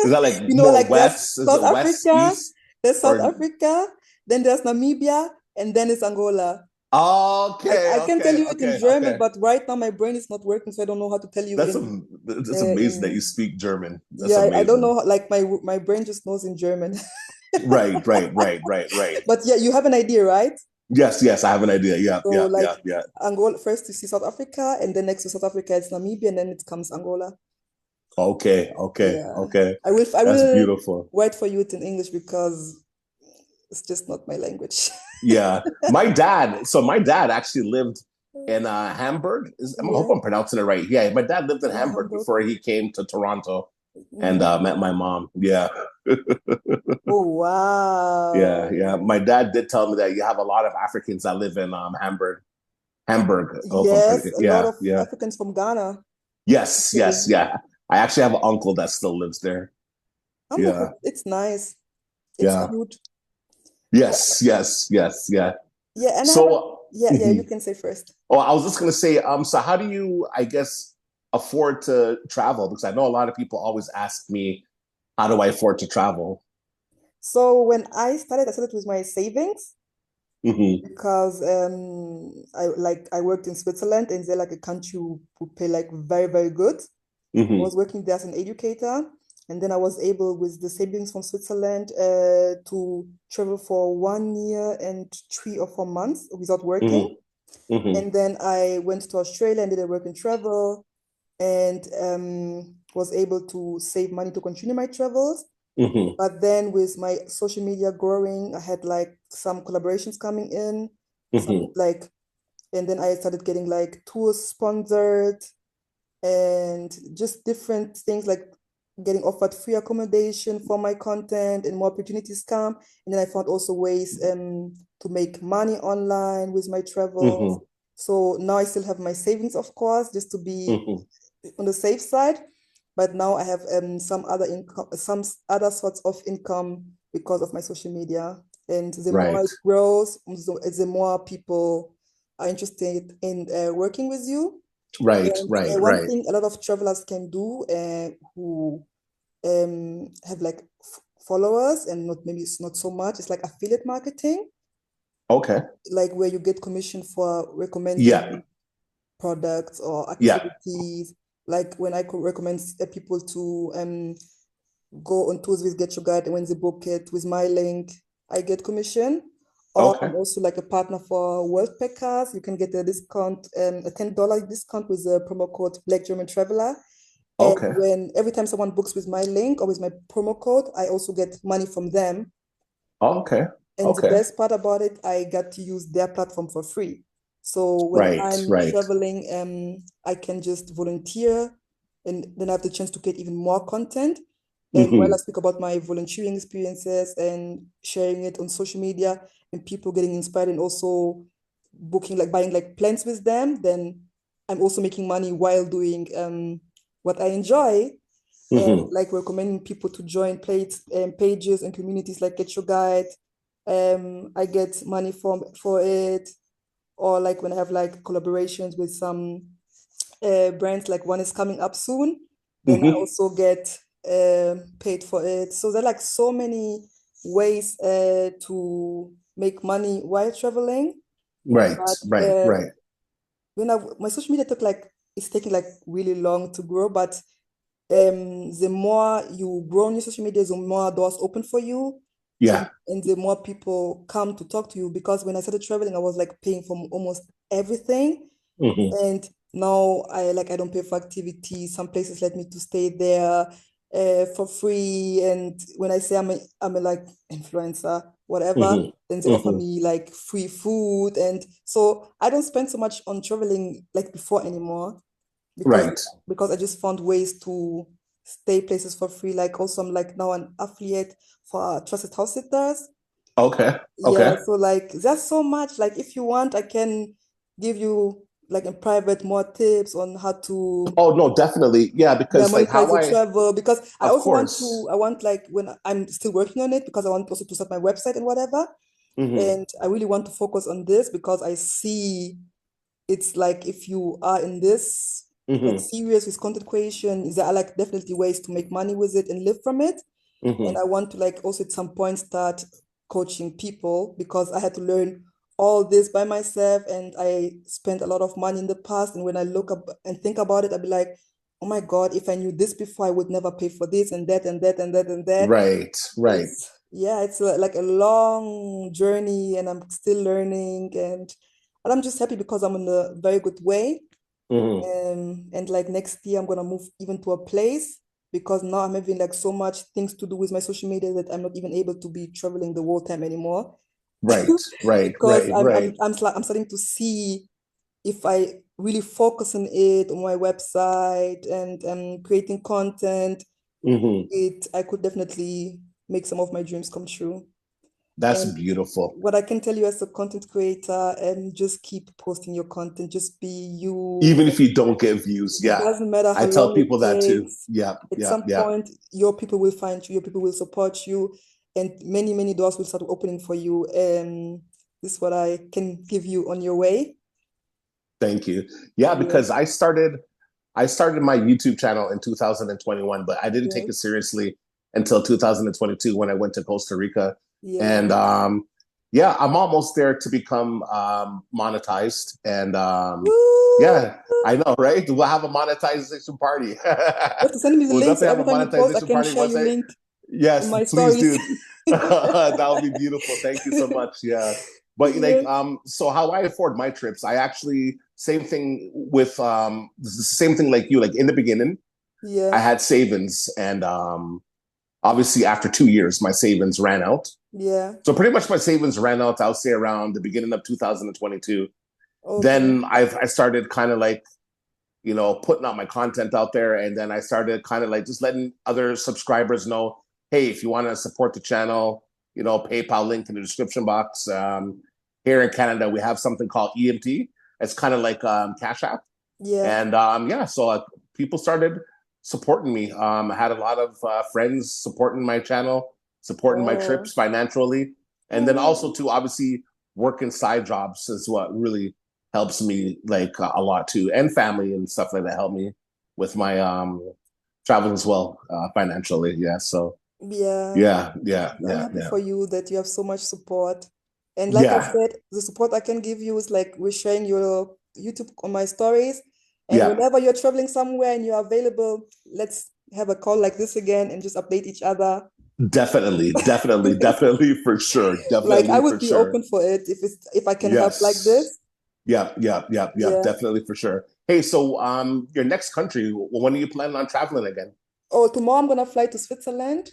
Is that like more Like west? Is it west, east, There's South or Africa, then there's Namibia, and then it's Angola. okay, I can tell you it in German, okay. but right now my brain is not working, so I don't know how to tell you That's amazing that you in speak German. That's yeah, I don't amazing. know, like my brain just knows in German. Right. But yeah, you have an idea, right? Yes, I have an idea. So like Angola first you see South Africa, and then next to South Africa it's Namibia, and then it comes Angola. Yeah. Okay. I That's will beautiful. write for you it in English because it's just not my language. Yeah. My dad actually lived in Hamburg. I hope Yeah. I'm pronouncing it right. Yeah, my dad lived in Yeah, Hamburg Hamburg. before he came to Toronto and Mhm. met my mom. Yeah. Oh, wow. Yeah. My dad did tell me that you have a lot of Africans that live in Hamburg. Hamburg. I hope I'm Yes, a lot of yeah. Africans from Ghana, Yes, actually. yeah. I actually have an uncle that still lives there. Hamburg, Yeah. it's nice. It's Yeah. cute. Yeah. Yeah. Yeah, and I have So, yeah, you mhm. can say first. Oh, I was just gonna say, so how do you, I guess, afford to travel? Because I know a lot of people always ask me, how do I afford to travel? So when I started with my savings Hmm. because I worked in Switzerland and they're like a country who pay like very, very good. I Hmm. was working there as an educator, and then I was able with the savings from Switzerland to travel for 1 year and 3 or 4 months without working. Hmm. Hmm. And then I went to Australia and did a work and travel and was able to save money to continue my travels. Hmm. But then with my social media growing, I had like some collaborations coming in, some Hmm. like, and then I started getting like tours sponsored and just different things like getting offered free accommodation for my content and more opportunities come. And then I found also ways to make money online with my travels. Hmm. So now I still have my savings, of course, just to be Hmm. on the safe side. But now I have some other income, some other sorts of income because of my social media. And the more Right, it grows, the more people are interested in working with you. And one right. thing a lot of travelers can do who have like followers and not maybe it's not so much, it's like affiliate marketing, Okay. like where you get commission for Yeah, recommending products or yeah. activities. Like when I could recommend people to go on tours with Get Your Guide and when they book it with my link. I get commission. Or Okay. I'm also like a partner for World Packers. You can get a discount, a $10 discount with the promo code Black German Traveler. And Okay. when every time someone books with my link or with my promo code, I also get money from them. Okay. And the Okay. best part about it, I got to use their platform for free. So when Right. I'm Right. traveling, I can just volunteer and then I have the chance to get even more content. And while I Hmm. speak about my volunteering experiences and sharing it on social media and people getting inspired and also booking, like buying like plants with them, then I'm also making money while doing what I enjoy and Hmm. like recommending people to join pages and communities like Get Your Guide. I get money for it, or like when I have like collaborations with some brands, like one is coming up soon, then I Hmm. also get paid for it. So there are like so many ways to make money while traveling. Right. But Right. Right. my social media it's taking like really long to grow, but the more you grow on your social media, the more doors open for you, Yeah. and the more people come to talk to you. Because when I started traveling, I was like paying for almost everything, Hmm. and now I don't pay for activities. Some places let me to stay there for free, and when I say I'm a like influencer, whatever, Hmm. then they offer Hmm. me like free food, and so I don't spend so much on traveling like before anymore because Right. because I just found ways to stay places for free. Like also I'm like now an affiliate for Trusted House Sitters. Okay. Yeah, Okay. so like there's so much. Like if you want, I can give you like in private more tips on how to Oh no, definitely. Yeah, because like monetize how your I, travel because I of also course. I want like when I'm still working on it because I want also to start my website and whatever. Hmm. And I really want to focus on this because I see it's like if you are in this like Hmm. serious with content creation, there are like definitely ways to make money with it and live from it. And Hmm. I want to like also at some point start coaching people because I had to learn all this by myself and I spent a lot of money in the past. And when I look up and think about it, I'd be like, oh my God, if I knew this before, I would never pay for this and that and that and that and that. Right. Right. It's yeah, it's like a long journey and I'm still learning and I'm just happy because I'm in a very good way. Hmm. And like next year, I'm gonna move even to a place because now I'm having like so much things to do with my social media that I'm not even able to be traveling the whole time anymore. Right. Right. Because Right. Right. I'm starting to see if I really focus on it on my website and creating content, Hmm. it I could definitely make some of my dreams come true. That's And beautiful. what I can tell you as a content creator, and just keep posting your content, just be you. Even if you don't get views, It yeah. doesn't matter how I tell long people it that too. takes. Yeah. At Yeah. some Yeah. point, your people will find you, your people will support you, and many, many doors will start opening for you. And this is what I can give you on your way. Thank you. Yeah, Yeah, because I started my YouTube channel in 2021, but I didn't yeah, take it seriously until 2022 when I went to Costa Rica. yeah. And yeah, I'm almost there to become monetized. And Woo! yeah, I know, right? We'll have a monetization party. You have to send me the We'll link so definitely have every a time you post, I monetization can party share once your I, link in yes, my please stories. do. That would be beautiful. Thank you so much. Yeah. But like Yeah, so how I afford my trips, I actually same thing with same thing like you, like in the beginning, I yeah, had savings and obviously after 2 years my savings ran out. yeah. So pretty much my savings ran out, I'll say around the beginning of 2022. Okay. Then I started kind of like, putting out my content out there. And then I started kind of like just letting other subscribers know, hey, if you want to support the channel, PayPal link in the description box. Here in Canada, we have something called EMT. It's kind of like Cash App. Yeah. And yeah, so people started supporting me. I had a lot of friends supporting my channel, supporting my Oh. trips financially. And then also Oh. to obviously working side jobs is what really helps me like a lot too, and family and stuff like that help me with my travel as well financially. Yeah. So Yeah. yeah, yeah, I'm yeah, happy yeah, for you that you have so much support. And like I yeah, said, the support I can give you is like we're sharing your YouTube on my stories. And yeah. whenever you're traveling somewhere and you're available, let's have a call like this again and just update each other. definitely for sure. Like I Definitely would for be sure. open for it if I can help like Yes. this. Yeah, Yeah. definitely for sure. Hey, so your next country, when are you planning on traveling again? Oh, tomorrow I'm gonna fly to Switzerland.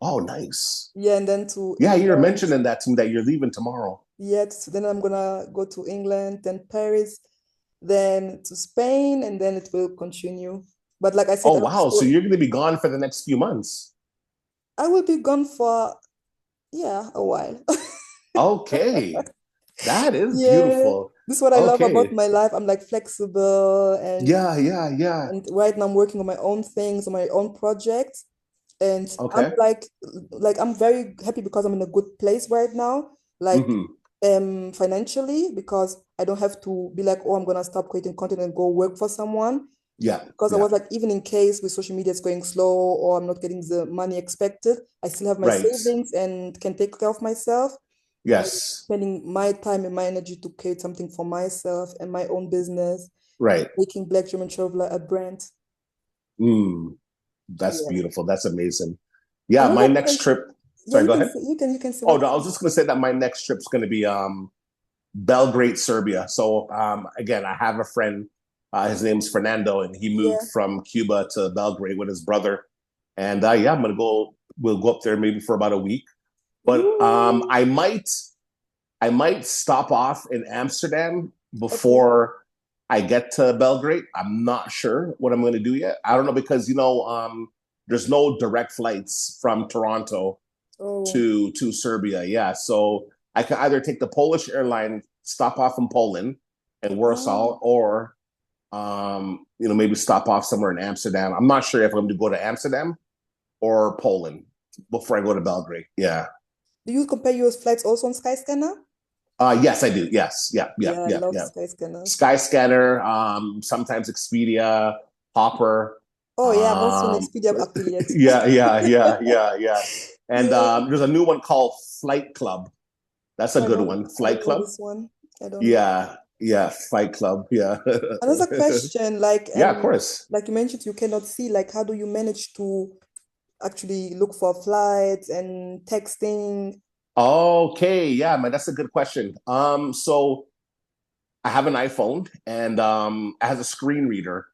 Oh, nice. Yeah, and then to Yeah, you're England. mentioning that to me that you're leaving tomorrow. Yet then I'm gonna go to England, then Paris, then to Spain, and then it will continue. But like I said, Oh, I have wow. So so you're going to be gone for the next few months. I will be gone for yeah a while. Okay. That is Yeah, beautiful. this is what I love about Okay. my life. I'm like flexible Yeah. and right now I'm working on my own things, on my own projects. And I'm Okay. like I'm very happy because I'm in a good place right now, like Hmm. financially, because I don't have to be like, oh, I'm gonna stop creating content and go work for someone. Because I Yeah. was like, even in case with social media it's going slow or I'm not getting the money expected, I still have my Right. savings and can take care of myself by Yes. spending my time and my energy to create something for myself and my own business, Right. making Black German Traveler a brand. Mm, that's Yeah. beautiful. That's amazing. Yeah, my Another next question. trip. Yeah, Sorry, you go can ahead. say you can say Oh, what. no, I was just going to say that my next trip's going to be Belgrade, Serbia. So again, I have a friend. His name's Fernando, and he moved Yeah. from Cuba to Belgrade with his brother. And yeah, I'm gonna go. We'll go up there maybe for about a week. But Ooh. I might stop off in Amsterdam Okay. before I get to Belgrade. I'm not sure what I'm going to do yet. I don't know because there's no direct flights from Toronto Oh. to Serbia. Yeah, so I can either take the Polish airline, stop off in Poland and Warsaw, Oh. or maybe stop off somewhere in Amsterdam. I'm not sure if I'm going to go to Amsterdam or Poland before I go to Belgrade. Yeah. Do you compare your flights also on Skyscanner? Yes, I do. Yes. Yeah, I love Yeah. Skyscanners. Skyscanner, sometimes Expedia, Hopper. Oh yeah, I'm also an Um, Expedia affiliate. yeah. And Yeah. there's a new one called Flight Club. That's a good one. I Flight don't know Club. this one. I don't know. Yeah. Fight Club. Yeah. Another question, Yeah, of course. like you mentioned, you cannot see, like how do you manage to actually look for flights and texting? Okay. Yeah, man, that's a good question. So I have an iPhone and it has a screen reader.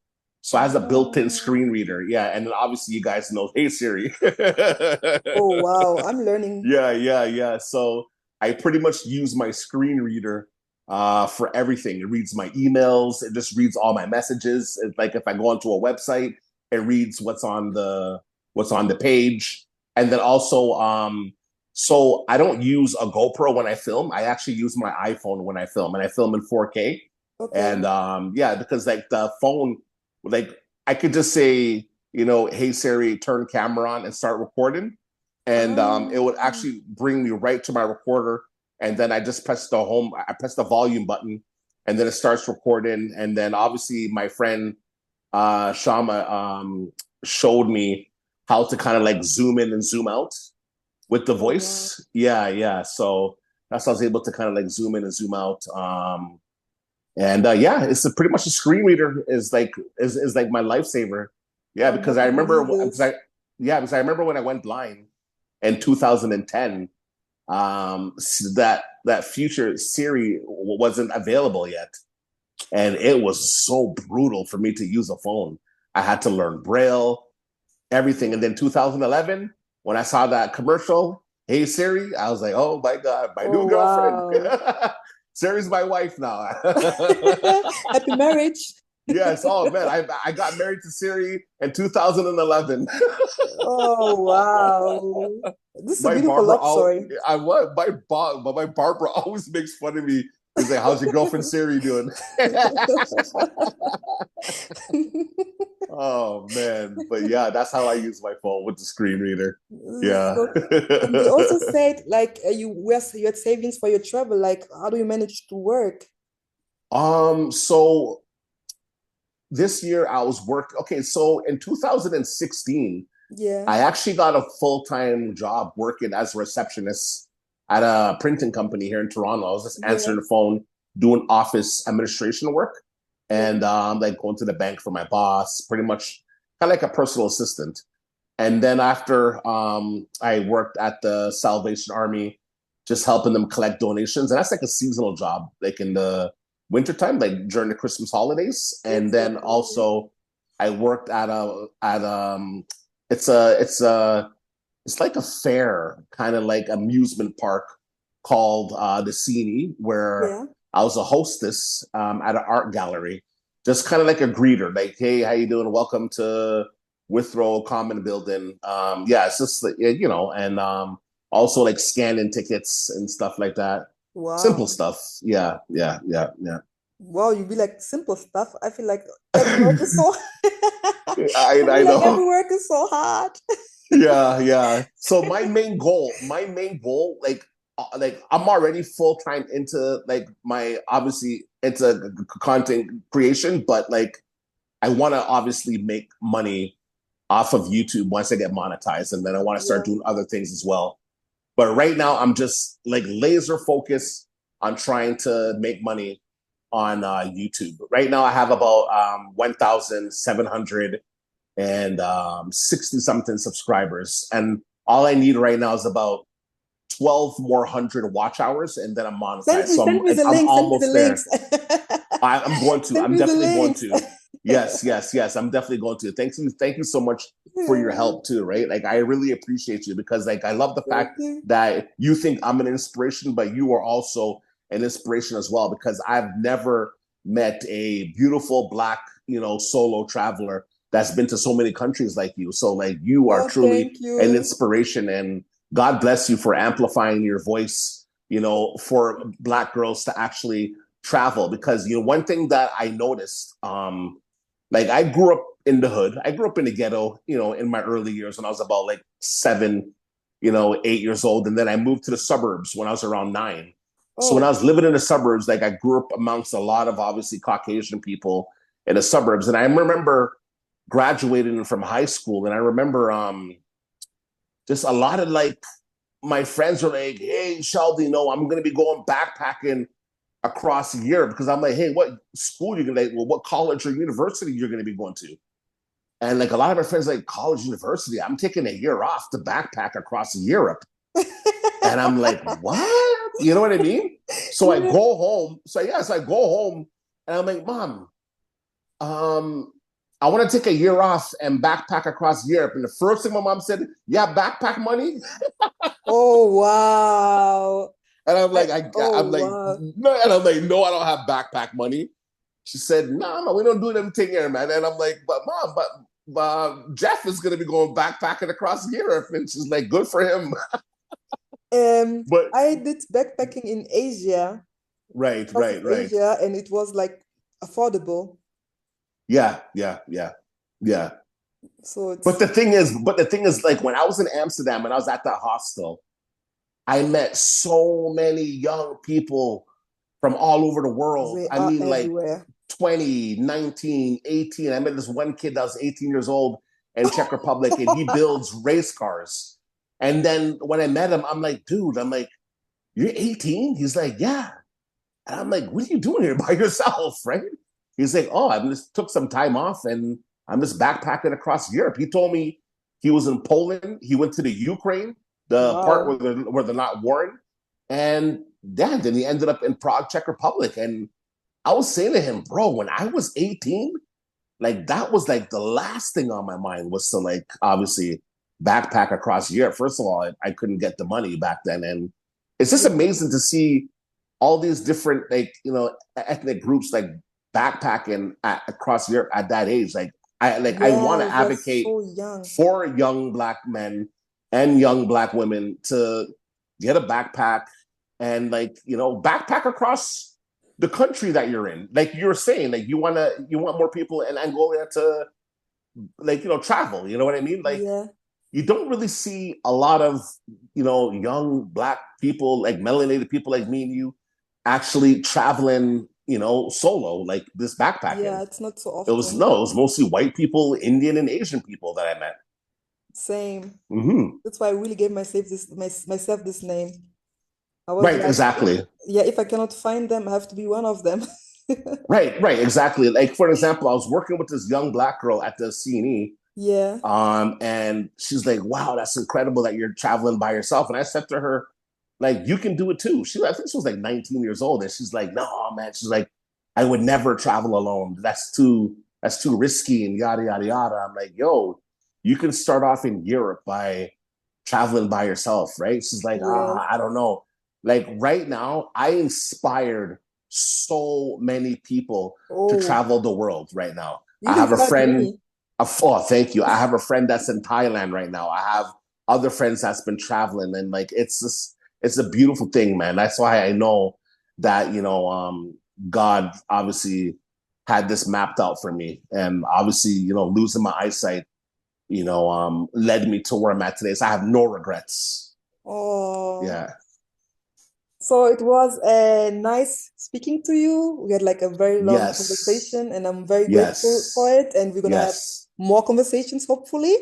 So it has a built-in Oh, screen reader. Yeah. And then obviously you guys know, hey Siri. oh wow, I'm learning. Yeah. So I pretty much use my screen reader for everything. It reads my emails, it just reads all my messages. It's like if I go onto a website, it reads what's on the page. And then also so I don't use a GoPro when I film. I actually use my iPhone when I film, and I film in 4K. Okay. And yeah, because like the phone, like I could just say, hey Siri, turn camera on and start recording, and it would Oh, actually bring me right to my recorder. And then I just I press the volume button, and then it starts recording. And then obviously my friend Shama showed me how to kind of like zoom in and zoom out with the oh wow. voice. Yeah. So that's how I was able to kind of like zoom in and zoom out. And yeah, it's pretty much a screen reader is like my lifesaver. Yeah, I'm because happy I to remember use it. because I remember when I went blind in 2010, that future Siri wasn't available yet, and it was so brutal for me to use a phone. I had to learn Braille, everything, and then 2011, when I saw that commercial, "Hey Siri," I was like, "Oh my god, my new Oh girlfriend." wow. Siri's my wife now. Happy marriage. Yes. Oh man, I got married to Siri in 2011. Oh wow. This is a My beautiful barber, love story. I what my barber always makes fun of me. He's like, "How's your girlfriend Siri doing?" Oh man, but yeah, that's how I use my phone with the screen reader. Yeah. So, and they also said like you had savings for your travel. Like, how do you manage to work? So this year I was working. Okay, so in 2016, Yeah, I actually got a full-time job working as a receptionist at a printing company here in Toronto. I was just yeah, answering the phone, doing office administration work, yeah. and like going to the bank for my boss, pretty much kind of like a personal assistant. And then after I worked at the Salvation Army, just helping them collect donations. And that's like a seasonal job, like in the wintertime, like during the Christmas holidays. And then Exactly. also I worked at it's a it's like a fair, kind of like amusement park called the Cine, where Yeah. I was a hostess at an art gallery, just kind of like a greeter, like, hey, how you doing? Welcome to Withrow Common Building. Yeah, it's just you know, and also like scanning tickets and stuff like that. Simple Wow. stuff. Yeah, yeah, yeah, yeah. Wow, you be like simple stuff. I feel like every work is so I I feel like every know. work is so hard. Yeah, yeah. So my main goal, like I'm already full time into like my obviously it's a content creation, but like I want to obviously make money off of YouTube once I get monetized, and then I want to start Yeah. doing other things as well. But right now, I'm just like laser focused on trying to make money on YouTube. Right now, I have about 1,700 and 60 something subscribers. And all I need right now is about 12 more hundred watch hours, and then I'm monetized. So Send me the I'm links. Send me the almost there. links. I'm going to. Send I'm me the definitely going links. to. Yes, yes, yes. I'm definitely going to. Thank you so much for your Yeah. help too. Right? Like I really appreciate you because like I love the Thank fact you. that you think I'm an inspiration, but you are also an inspiration as well. Because I've never met a beautiful black, you know, solo traveler that's been to so many countries like you. So like you are Oh, truly thank an you. inspiration, and God bless you for amplifying your voice. You know, for black girls to actually travel because you know one thing that I noticed, like I grew up in the hood, I grew up in the ghetto, you know, in my early years when I was about like 7, you know, 8 years old, and then I moved to the suburbs when I was around 9. So when I Oh, was living in the suburbs, like I grew up amongst a lot of obviously Caucasian people in the suburbs, and I remember graduating from high school, and I remember just a lot of like my friends were like, "Hey, Sheldon, you know, I'm gonna be going backpacking across Europe," because I'm like, "Hey, what school you gonna like? Well, what college or university you're gonna be going to?" And like a lot of my friends, like college, university, I'm taking a year off to backpack across Europe, and I'm like, "What?" You know what I mean? So I yeah. go home. So yes, I go home, and I'm like, "Mom, um, I want to take a year off and backpack across Europe." And the first thing my mom said, "Yeah, backpack money." Oh, wow. And I'm I, like, oh, I'm like, wow. no, and I'm like, no, I don't have backpack money. She said, no, no, we don't do them thing here, man. And I'm like, but mom, but Jeff is gonna be going backpacking across Europe, and she's like, good for him. But I did backpacking in Asia, right, Southeast right, right. Asia, and it was like affordable. Yeah, yeah, yeah, yeah. So it's But the thing is, like when I was in Amsterdam and I was at that hostel, I met so many young people from all over the world. they I are mean, like everywhere. 20, 19, 18. I met this one kid that was 18 years old in Czech Republic, and he builds race cars. And then when I met him, I'm like, dude, I'm like, you're 18? He's like, yeah. And I'm like, what are you doing here by yourself, right? He's like, oh, I just took some time off and I'm just backpacking across Europe. He told me he was in Poland. He went to the Ukraine, the part Wow. where they're not warring. And then he ended up in Prague, Czech Republic. And I was saying to him, bro, when I was 18, like that was like the last thing on my mind was to like obviously backpack across Europe. First of all, I couldn't get the money back then. And it's just Yeah. amazing to see all these different like, you know, ethnic groups like backpacking across Europe at that age. I want to Yes, that's advocate so young. for young black men and young black women to get a backpack and like you know backpack across the country that you're in. Like you're saying, like you want more people in Angola to like you know travel. You know what I mean? Like Yeah. you don't really see a lot of you know young black people like melanated people like me and you actually traveling you know solo like this backpacking. Yeah, it's not so It was often. no, it was mostly white people, Indian and Asian people that I met. Same. Mm-hmm. That's why I really gave myself this name. I was Right, like, exactly. yeah, if I cannot find them, I have to be one of them. Right, right, exactly. Like for example, I was working with this young black girl at the CNE, Yeah. And she's like, wow, that's incredible that you're traveling by yourself. And I said to her, like, you can do it too. I think she was like 19 years old. And she's like, no, man. She's like, I would never travel alone. That's too risky and yada, yada, yada. I'm like, yo, you can start off in Europe by traveling by yourself, right? She's like, Yes. I don't know. Like right now, I inspired so many people to Oh, travel the world right now. I you've have a inspired friend. me. Oh, thank you. I have a friend that's in Thailand right now. I have other friends that's been traveling, and like it's a beautiful thing, man. That's why I know that God obviously had this mapped out for me, and obviously losing my eyesight led me to where I'm at today. So I have no regrets. Oh, Yeah. so it was nice speaking to you. We had like a very long Yes. conversation, and I'm very grateful for Yes. it. And we're gonna have Yes. more conversations, hopefully,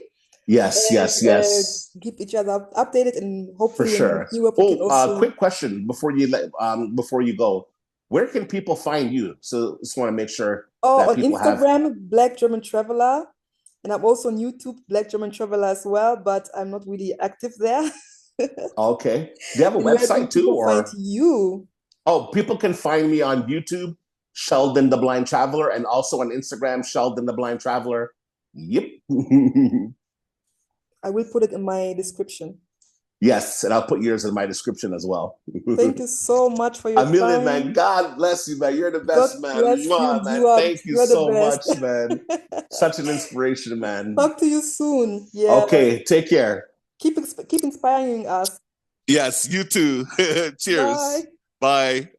Yes. and Yes. Yes. keep each other updated. And For hopefully, when you're in sure. Europe, we can Oh, also. quick question before you go. Where can people find you? So just want to make sure Oh, that on people have. Instagram, Black German Traveler, and I'm also on YouTube, Black German Traveler as well, but I'm not really active there. Okay. Do you have a And where do website too, people find or you? people can find me on YouTube, Sheldon the Blind Traveler, and also on Instagram, Sheldon the Blind Traveler. Yep. I will put it in my description. Yes, and I'll put yours in my description as well. Thank you so much for your Amelia, man, time. God bless you, man. You're the God best, man. bless you, Mwah, and man. Thank you you are the so best. much, man. Such an inspiration, man. Talk to you soon. Yeah. Okay, take care. Keep inspiring us. Yes, you too. Cheers. Bye. Bye.